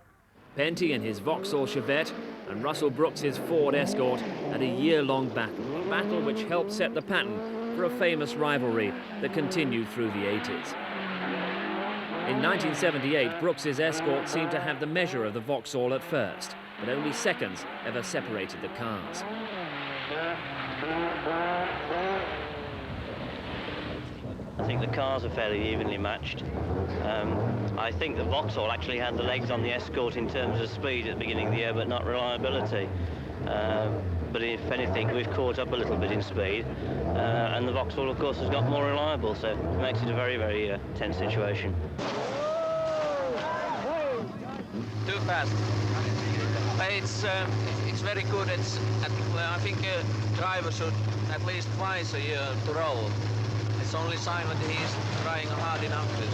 A: Pentti and his Vauxhall Chevette and Russell Brooks's Ford Escort had a year-long battle, a battle which helped set the pattern for a famous rivalry that continued through the 80s. In 1978, Brooks's Escort seemed to have the measure of the Vauxhall at first, but only seconds ever separated the cars.
N: I think the cars are fairly evenly matched. I think the Vauxhall actually had the legs on the Escort in terms of speed at the beginning of the year, but not reliability. But if anything, we've caught up a little bit in speed, and the Vauxhall, of course, has got more reliable, so it makes it a very, very tense situation.
O: Too fast. It's very good. I think a driver should at least twice a year to roll. It's only sign that he's trying hard enough to.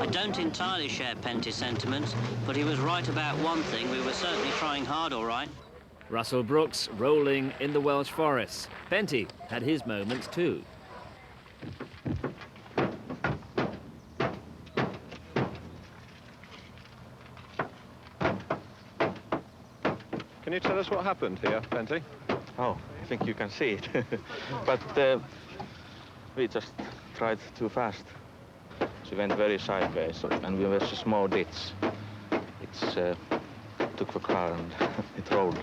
N: I don't entirely share Pentti's sentiments, but he was right about one thing. We were certainly trying hard, all right.
A: Russell Brooks rolling in the Welsh forests. Pentti had his moments too.
C: Can you tell us what happened here, Pentti?
P: Oh, I think you can see it. But we just tried too fast. She went very sideways, and we were so small ditch. It took the car and it rolled.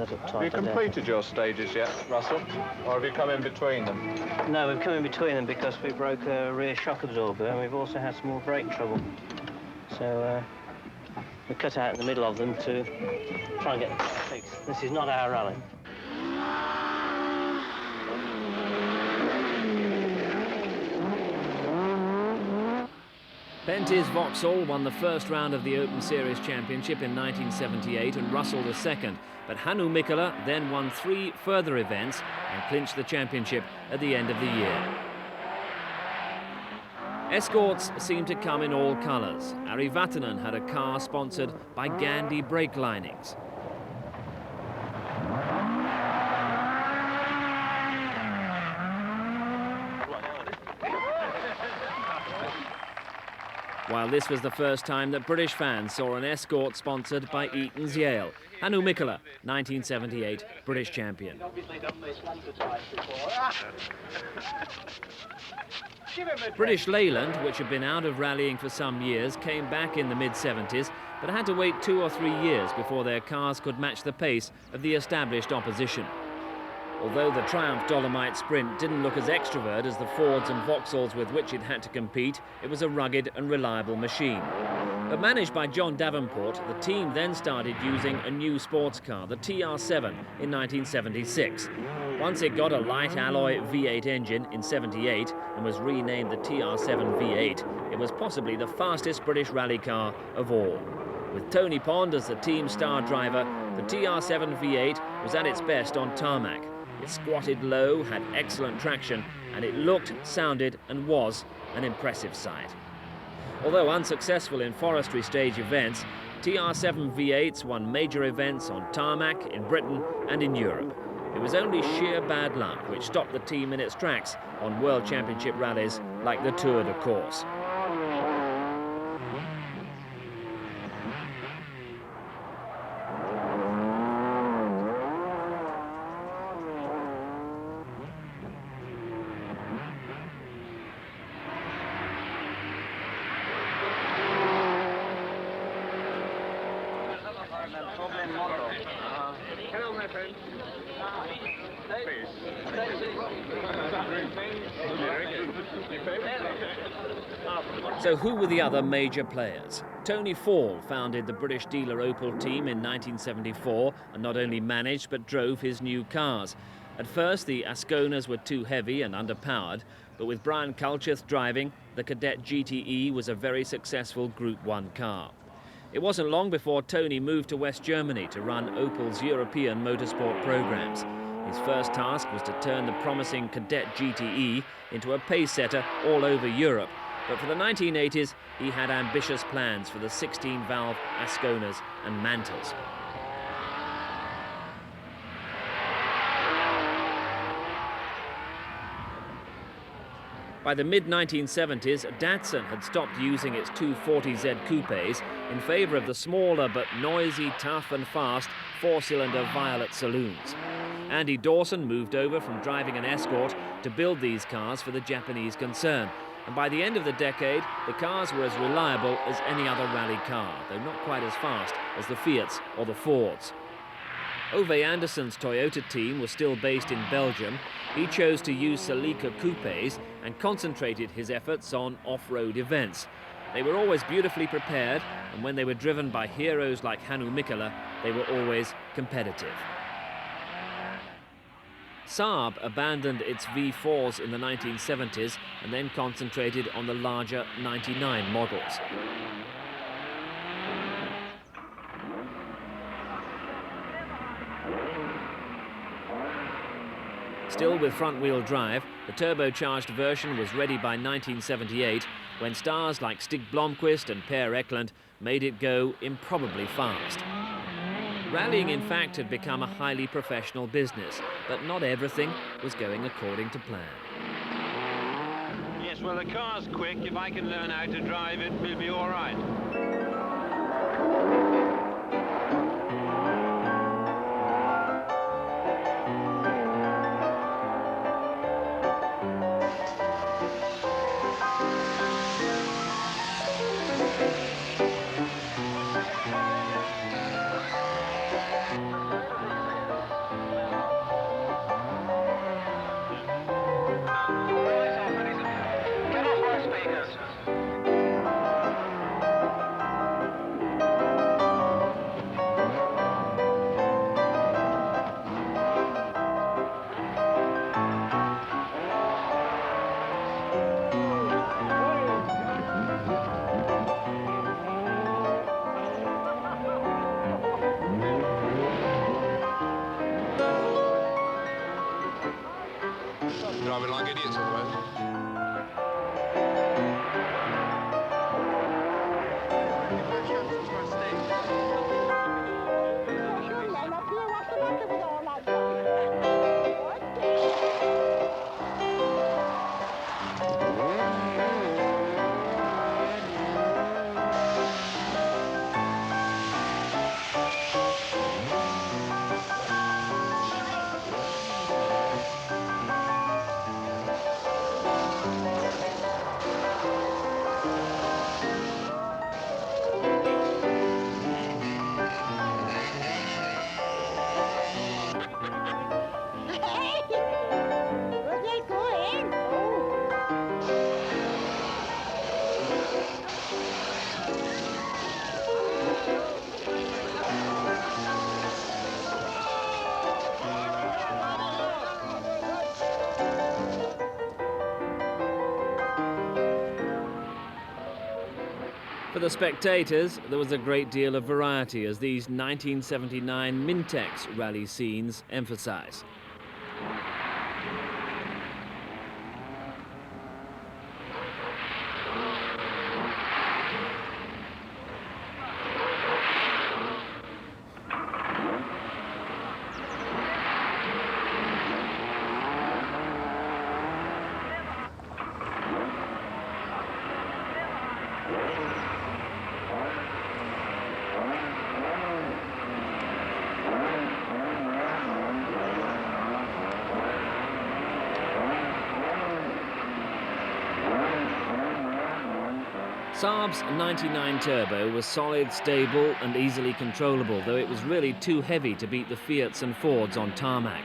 N: that up tight.
C: Have you completed your stages yet, Russell? Or have you come in between them?
N: No, we've come in between them because we broke a rear shock absorber and we've also had some more brake trouble. So we cut out in the middle of them to try and get them fixed. This is not our rally.
A: Penty's Vauxhall won the first round of the Open Series Championship in 1978 and Russell the second, but Hannu Mikkola then won 3 further events and clinched the championship at the end of the year. Escorts seemed to come in all colours. Ari Vatanen had a car sponsored by Gandhi brake linings. While this was the first time that British fans saw an Escort sponsored by Eaton's Yale. Hannu Mikkola, 1978 British champion. British Leyland, which had been out of rallying for some years, came back in the mid-70s, but had to wait 2 or 3 years before their cars could match the pace of the established opposition. Although the Triumph Dolomite Sprint didn't look as extrovert as the Fords and Vauxhalls with which it had to compete, it was a rugged and reliable machine. But managed by John Davenport, the team then started using a new sports car, the TR7, in 1976. Once it got a light alloy V8 engine in '78 and was renamed the TR7 V8, it was possibly the fastest British rally car of all. With Tony Pond as the team star driver, the TR7 V8 was at its best on tarmac. It squatted low, had excellent traction, and it looked, sounded, and was an impressive sight. Although unsuccessful in forestry stage events, TR7 V8s won major events on tarmac in Britain and in Europe. It was only sheer bad luck which stopped the team in its tracks on World Championship rallies like the Tour de Corse.
D: Hello, my friend.
A: So who were the other major players? Tony Fall founded the British dealer Opel team in 1974 and not only managed but drove his new cars. At first the Asconas were too heavy and underpowered, but with Brian Culcheth driving, the Cadet GTE was a very successful Group 1 car. It wasn't long before Tony moved to West Germany to run Opel's European motorsport programs. His first task was to turn the promising Cadet GTE into a pace-setter all over Europe. But for the 1980s, he had ambitious plans for the 16-valve Asconas and Mantas. By the mid-1970s, Datsun had stopped using its 240Z coupes in favour of the smaller but noisy, tough and fast 4-cylinder Violet saloons. Andy Dawson moved over from driving an Escort to build these cars for the Japanese concern. And by the end of the decade, the cars were as reliable as any other rally car, though not quite as fast as the Fiats or the Fords. Ove Anderson's Toyota team was still based in Belgium. He chose to use Celica coupes and concentrated his efforts on off-road events. They were always beautifully prepared, and when they were driven by heroes like Hannu Mikkola, they were always competitive. Saab abandoned its V4s in the 1970s and then concentrated on the larger 99 models. Still with front-wheel drive, the turbocharged version was ready by 1978 when stars like Stig Blomqvist and Per Eklund made it go improbably fast. Rallying, in fact, had become a highly professional business, but not everything was going according to plan.
H: Yes, well, the car's quick. If I can learn how to drive it, we'll be all right.
A: For the spectators, there was a great deal of variety, as these 1979 Mintex rally scenes emphasise. Saab's 99 Turbo was solid, stable and easily controllable, though it was really too heavy to beat the Fiats and Fords on tarmac.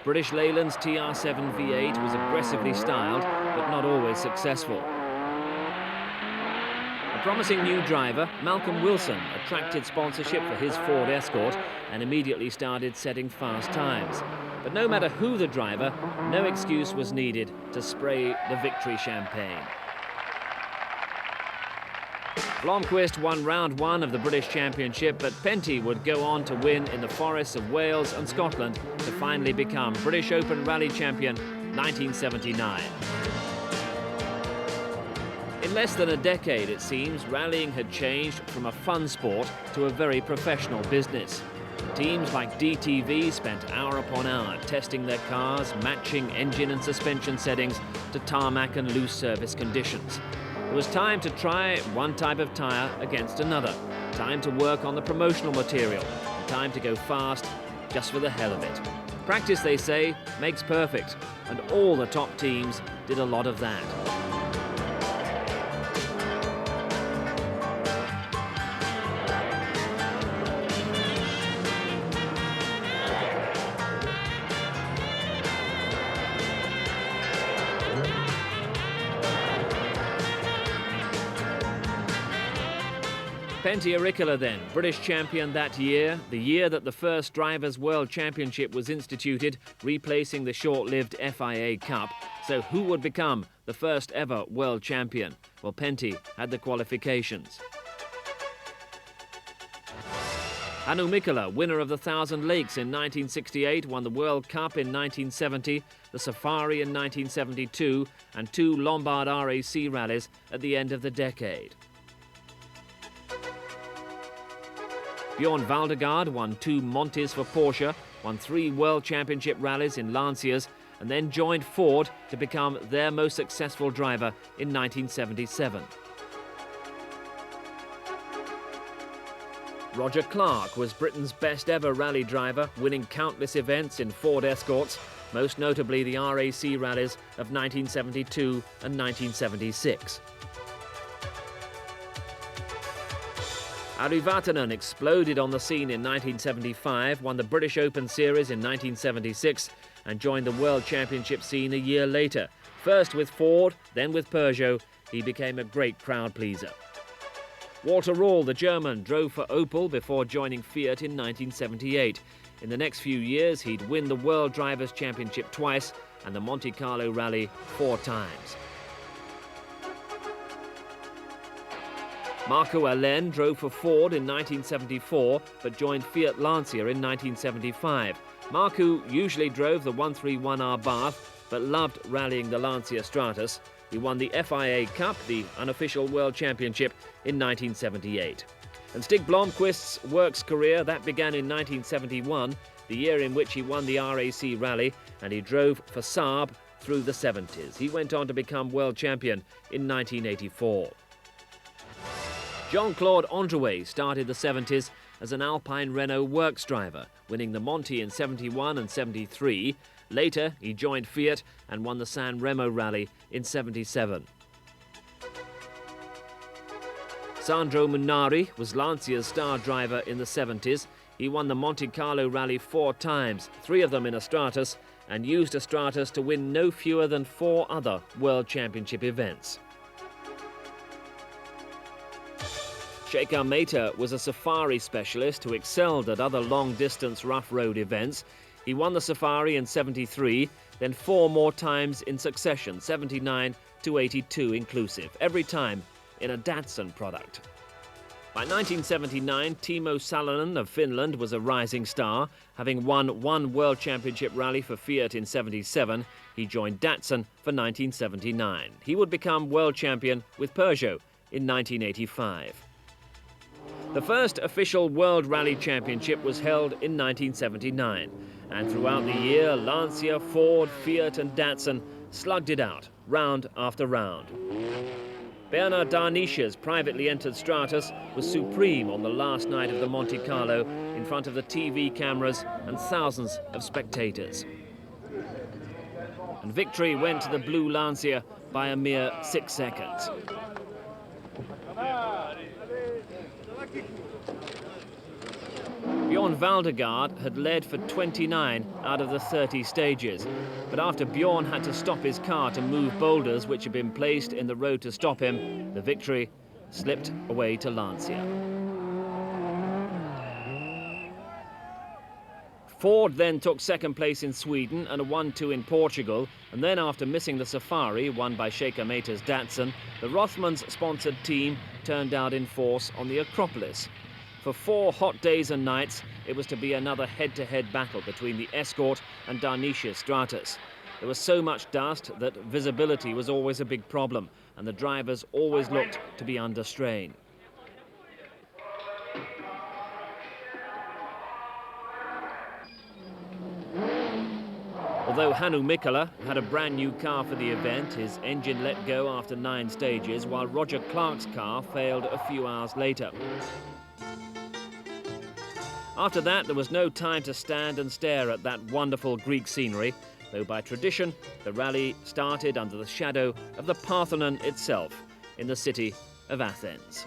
A: British Leyland's TR7 V8 was aggressively styled, but not always successful. A promising new driver, Malcolm Wilson, attracted sponsorship for his Ford Escort and immediately started setting fast times. But no matter who the driver, no excuse was needed to spray the victory champagne. Blomqvist won round one of the British Championship, but Penty would go on to win in the forests of Wales and Scotland to finally become British Open Rally Champion 1979. In less than a decade, it seems, rallying had changed from a fun sport to a very professional business. Teams like DTV spent hour upon hour testing their cars, matching engine and suspension settings to tarmac and loose surface conditions. It was time to try one type of tyre against another, time to work on the promotional material, and time to go fast just for the hell of it. Practice, they say, makes perfect, and all the top teams did a lot of that. Penty Auricula then, British champion that year, the year that the first Drivers' World Championship was instituted, replacing the short-lived FIA Cup. So who would become the first ever world champion? Well, Penty had the qualifications. Hannu Mikkola, winner of the Thousand Lakes in 1968, won the World Cup in 1970, the Safari in 1972, and 2 Lombard RAC rallies at the end of the decade. Bjorn Valdegaard won 2 Montes for Porsche, won 3 World Championship rallies in Lancias, and then joined Ford to become their most successful driver in 1977. Roger Clark was Britain's best ever rally driver, winning countless events in Ford Escorts, most notably the RAC rallies of 1972 and 1976. Ari Vatanen exploded on the scene in 1975, won the British Open Series in 1976 and joined the World Championship scene a year later. First with Ford, then with Peugeot, he became a great crowd pleaser. Walter Röhrl, the German, drove for Opel before joining Fiat in 1978. In the next few years, he'd win the World Drivers' Championship twice and the Monte Carlo Rally 4 times. Marco Allen drove for Ford in 1974, but joined Fiat Lancia in 1975. Marco usually drove the 131R Bath, but loved rallying the Lancia Stratus. He won the FIA Cup, the unofficial World Championship, in 1978. And Stig Blomqvist's works career, that began in 1971, the year in which he won the RAC Rally, and he drove for Saab through the 70s. He went on to become world champion in 1984. Jean-Claude Androuet started the 70s as an Alpine Renault works driver, winning the Monte in 71 and 73. Later, he joined Fiat and won the San Remo Rally in 77. Sandro Munari was Lancia's star driver in the 70s. He won the Monte Carlo Rally 4 times, 3 of them in a Stratus, and used a Stratus to win no fewer than 4 other World Championship events. Shekhar Mehta was a safari specialist who excelled at other long-distance rough road events. He won the Safari in 73, then 4 more times in succession, 79 to 82 inclusive, every time in a Datsun product. By 1979, Timo Salonen of Finland was a rising star. Having won 1 World Championship rally for Fiat in 77, he joined Datsun for 1979. He would become world champion with Peugeot in 1985. The first official World Rally Championship was held in 1979, and throughout the year, Lancia, Ford, Fiat and Datsun slugged it out, round after round. Bernard Darniche's privately entered Stratos was supreme on the last night of the Monte Carlo in front of the TV cameras and thousands of spectators. And victory went to the blue Lancia by a mere 6 seconds. Bjorn Valdegaard had led for 29 out of the 30 stages, but after Bjorn had to stop his car to move boulders which had been placed in the road to stop him, the victory slipped away to Lancia. Ford then took second place in Sweden and a 1-2 in Portugal, and then after missing the Safari, won by Sheikha Mehta's Datsun, the Rothmans-sponsored team turned out in force on the Acropolis. For 4 hot days and nights, it was to be another head-to-head battle between the Escort and Darniche's Stratos. There was so much dust that visibility was always a big problem, and the drivers always looked to be under strain. Although Hannu Mikkola had a brand new car for the event, his engine let go after 9 stages, while Roger Clark's car failed a few hours later. After that, there was no time to stand and stare at that wonderful Greek scenery, though by tradition, the rally started under the shadow of the Parthenon itself, in the city of Athens.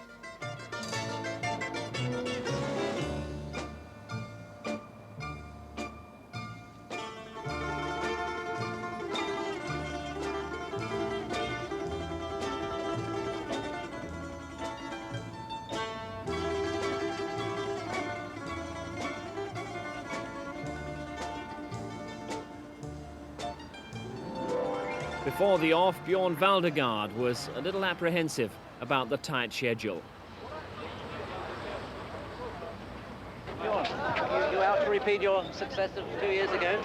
A: Before the off, Bjorn Valdegaard was a little apprehensive about the tight schedule.
Q: Bjorn, you out to repeat your success of 2 years ago?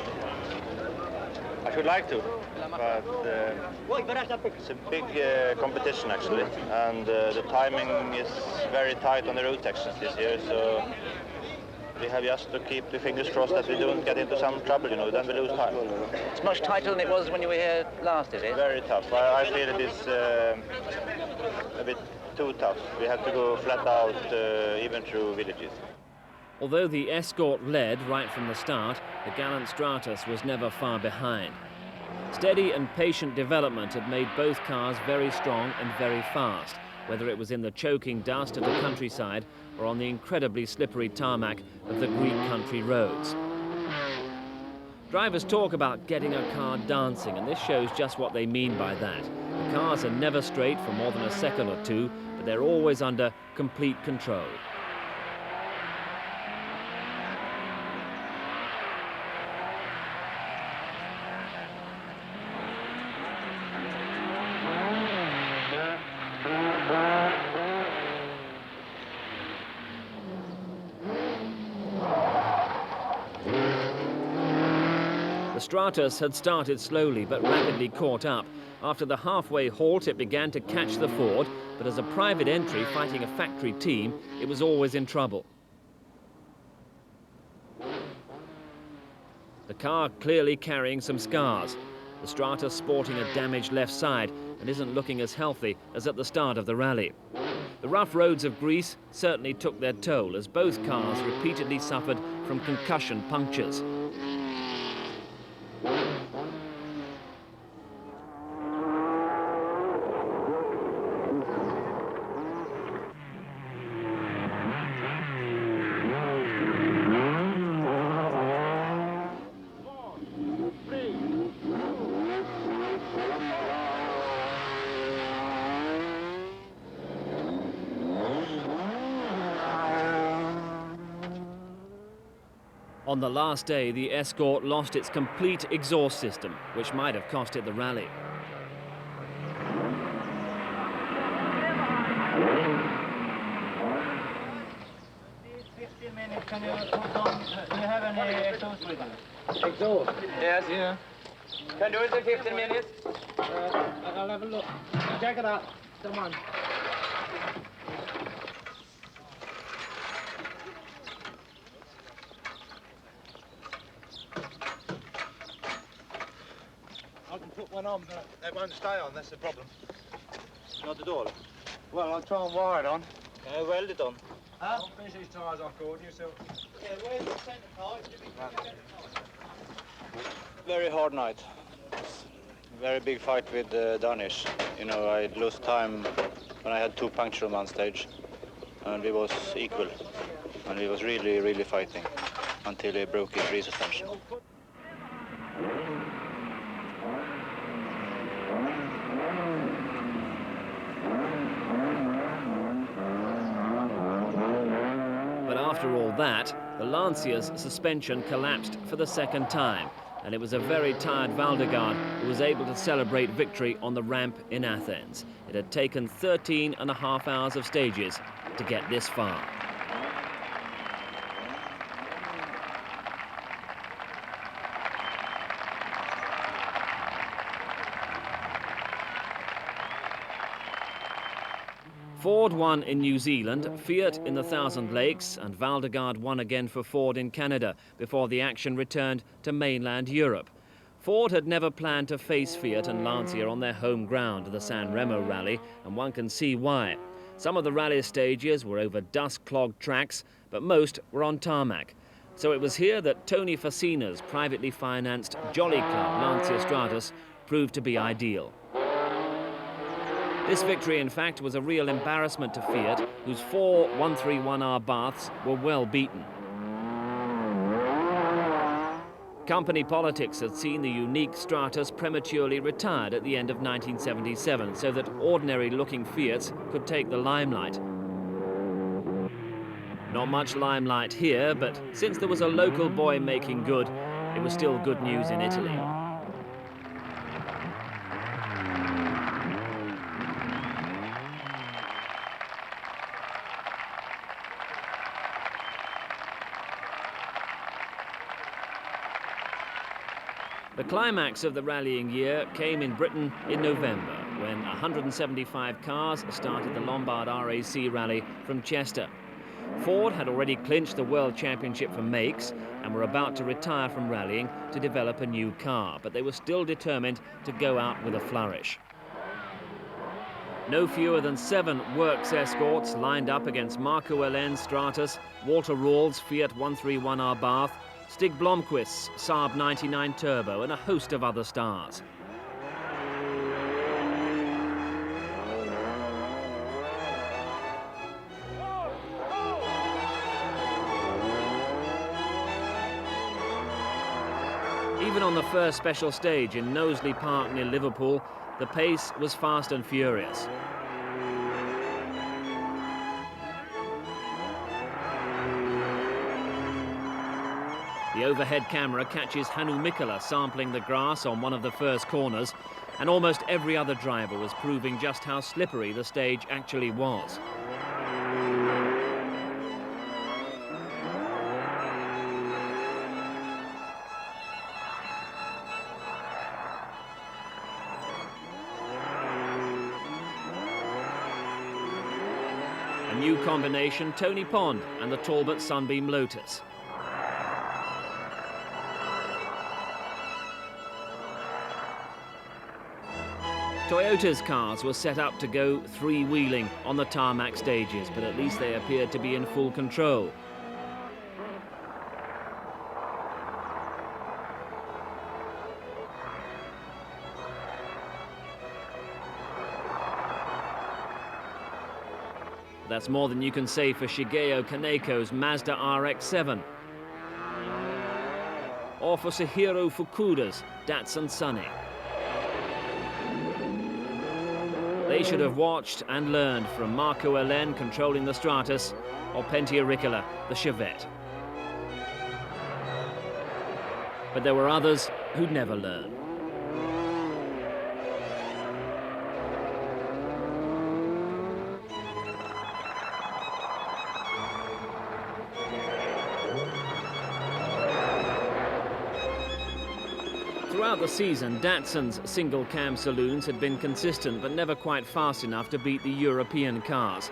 R: I should like to, but it's a big competition actually, and the timing is very tight on the road sections this year, so we have just to keep the fingers crossed that we don't get into some trouble, you know, then we lose time.
Q: It's much tighter than it was when you were here last, is it?
R: Very tough. I feel it is a bit too tough. We have to go flat out even through villages.
A: Although the Escort led right from the start, the gallant Stratos was never far behind. Steady and patient development had made both cars very strong and very fast, whether it was in the choking dust of the countryside or on the incredibly slippery tarmac of the Greek country roads. Drivers talk about getting a car dancing, and this shows just what they mean by that. The cars are never straight for more than a second or two, but they're always under complete control. The Stratos had started slowly but rapidly caught up. After the halfway halt, it began to catch the Ford, but as a private entry fighting a factory team, it was always in trouble. The car clearly carrying some scars. The Stratos sporting a damaged left side and isn't looking as healthy as at the start of the rally. The rough roads of Greece certainly took their toll as both cars repeatedly suffered from concussion punctures. On the last day, the Escort lost its complete exhaust system, which might have cost it the rally.
Q: Can you put on, do you have any exhaust with you? Exhaust?
H: Yes. Yeah. Can do it in 15 minutes.
Q: I'll have a look. Check it out. Come on.
J: I can put one on, but they won't stay on, that's the problem.
R: Not at all.
J: Well, I'll try and wire it on.
R: Can I weld it on?
J: Huh? I'll finish these tyres off, Gordon, yourself.
Q: Yeah, where's the centre part?
R: Very hard night. Very big fight with Danish. You know, I lost time when I had 2 punctures on one stage, and we was equal. And we was really, really fighting until he broke his rear suspension.
A: But after all that, the Lancia's suspension collapsed for the second time, and it was a very tired Valdegaard who was able to celebrate victory on the ramp in Athens. It had taken 13.5 hours of stages to get this far. Ford won in New Zealand, Fiat in the Thousand Lakes, and Valdegaard won again for Ford in Canada before the action returned to mainland Europe. Ford had never planned to face Fiat and Lancia on their home ground, the San Remo rally, and one can see why. Some of the rally stages were over dust-clogged tracks, but most were on tarmac. So it was here that Tony Facina's privately financed Jolly Club Lancia Stratus proved to be ideal. This victory, in fact, was a real embarrassment to Fiat, whose 4 131R Baths were well beaten. Company politics had seen the unique Stratus prematurely retired at the end of 1977, so that ordinary-looking Fiats could take the limelight. Not much limelight here, but since there was a local boy making good, it was still good news in Italy. The climax of the rallying year came in Britain in November, when 175 cars started the Lombard RAC rally from Chester. Ford had already clinched the World Championship for makes and were about to retire from rallying to develop a new car, but they were still determined to go out with a flourish. No fewer than 7 Works Escorts lined up against Marco Ellen's Stratus, Walter Rawls' Fiat 131R Bath, Stig Blomqvist's Saab 99 Turbo, and a host of other stars. Even on the first special stage in Knowsley Park near Liverpool, the pace was fast and furious. The overhead camera catches Hannu Mikkola sampling the grass on one of the first corners, and almost every other driver was proving just how slippery the stage actually was. A new combination, Tony Pond and the Talbot Sunbeam Lotus. Toyota's cars were set up to go three-wheeling on the tarmac stages, but at least they appeared to be in full control. That's more than you can say for Shigeo Kaneko's Mazda RX-7. Or for Sahiro Fukuda's Datsun Sunny. They should have watched and learned from Marco Ellen controlling the Stratus or Pentti Ricola, the Chevette. But there were others who'd never learn. Throughout the season, Datsun's single-cam saloons had been consistent but never quite fast enough to beat the European cars.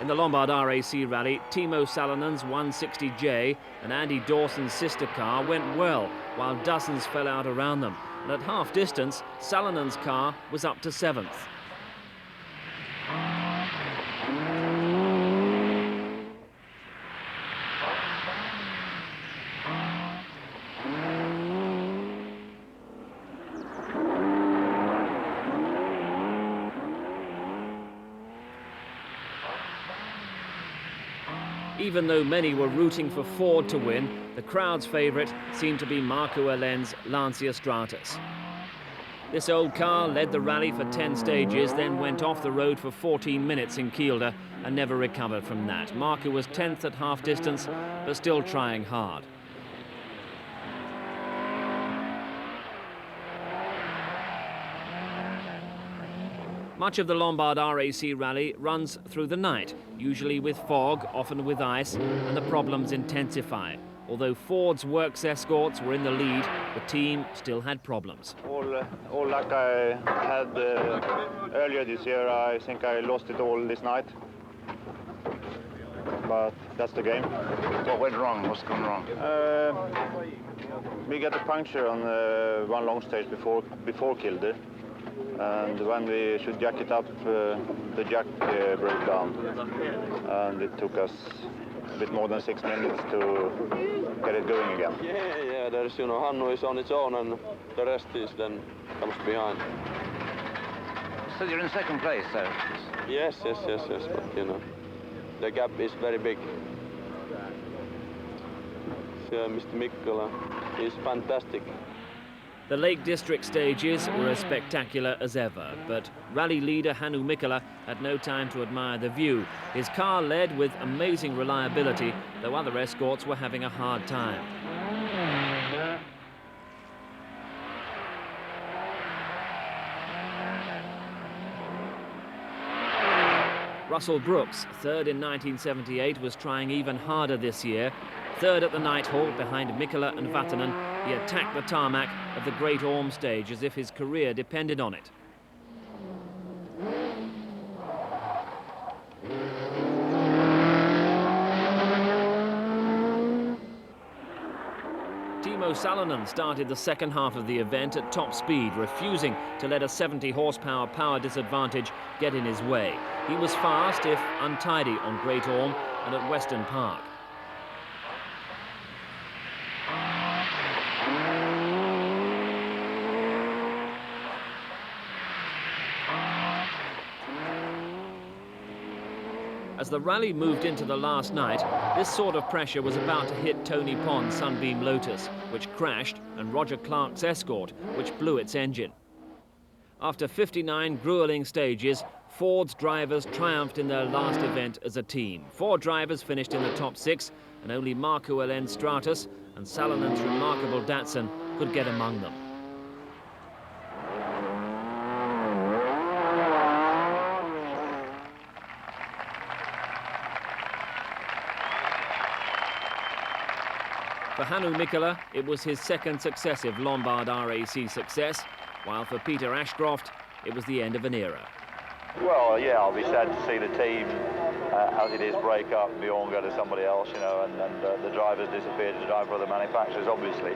A: In the Lombard RAC Rally, Timo Salonen's 160J and Andy Dawson's sister car went well, while dozens fell out around them. And at half distance, Salonen's car was up to 7th. Even though many were rooting for Ford to win, the crowd's favourite seemed to be Marco Ellen's Lancia Stratus. This old car led the rally for 10 stages, then went off the road for 14 minutes in Kielder and never recovered from that. Marco was 10th at half distance, but still trying hard. Much of the Lombard RAC Rally runs through the night, usually with fog, often with ice, and the problems intensify. Although Ford's works escorts were in the lead, the team still had problems.
R: All luck I had earlier this year, I think I lost it all this night. But that's the game.
J: What went wrong? What's gone wrong?
R: We got a puncture on one long stage before Kielder. And when we should jack it up, the jack broke down. And it took us a bit more than 6 minutes to get it going again.
I: Yeah, there's, Hannu is on its own and the rest is then comes behind.
J: So you're in second place, though?
I: Yes, but the gap is very big. So, Mr. Mikkola is fantastic.
A: The Lake District stages were as spectacular as ever, but rally leader Hannu Mikkola had no time to admire the view. His car led with amazing reliability, though other escorts were having a hard time. Russell Brooks, third in 1978, was trying even harder this year. Third at the night halt behind Mikkola and Vatanen, he attacked the tarmac of the Great Orme stage as if his career depended on it. Timo Salonen started the second half of the event at top speed, refusing to let a 70 horsepower power disadvantage get in his way. He was fast, if untidy, on Great Orme and at Weston Park. As the rally moved into the last night, this sort of pressure was about to hit Tony Pond's Sunbeam Lotus, which crashed, and Roger Clark's Escort, which blew its engine. After 59 grueling stages, Ford's drivers triumphed in their last event as a team. 4 drivers finished in the top 6, and only Marco Ellen's Stratus and Salonen's remarkable Datsun could get among them. For Hannu Mikkola, it was his second successive Lombard RAC success, while for Peter Ashcroft, it was the end of an era.
S: Well, yeah, I'll be sad to see the team, as it is, break up, Bjorn go to somebody else, and the drivers disappear to drive for other manufacturers, obviously.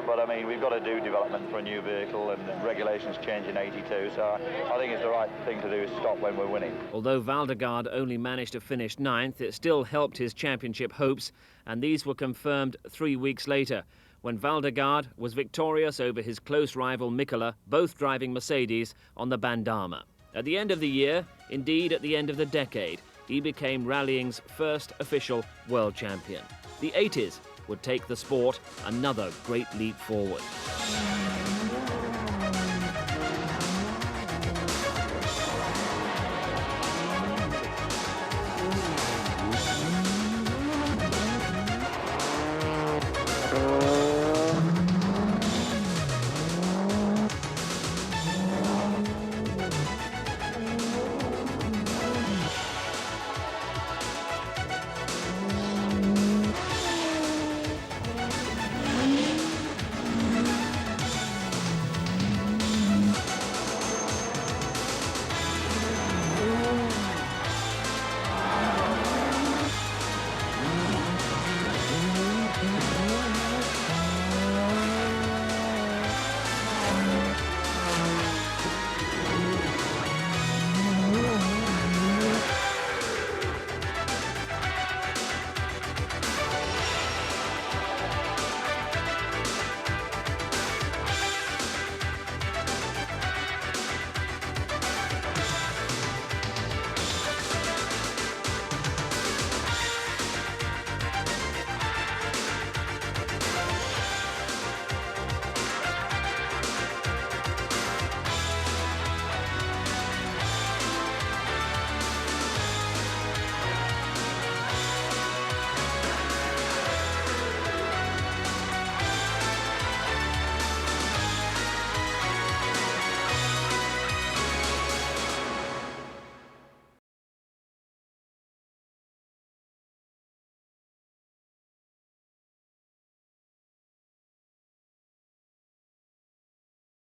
S: But, I mean, we've got to do development for a new vehicle, and regulations change in '82, so I think it's the right thing to do is stop when we're winning.
A: Although Valdegaard only managed to finish 9th, it still helped his championship hopes, and these were confirmed 3 weeks later, when Valdegaard was victorious over his close rival Mikkola, both driving Mercedes, on the Bandama. At the end of the year, indeed at the end of the decade, he became rallying's first official world champion. The '80s would take the sport another great leap forward.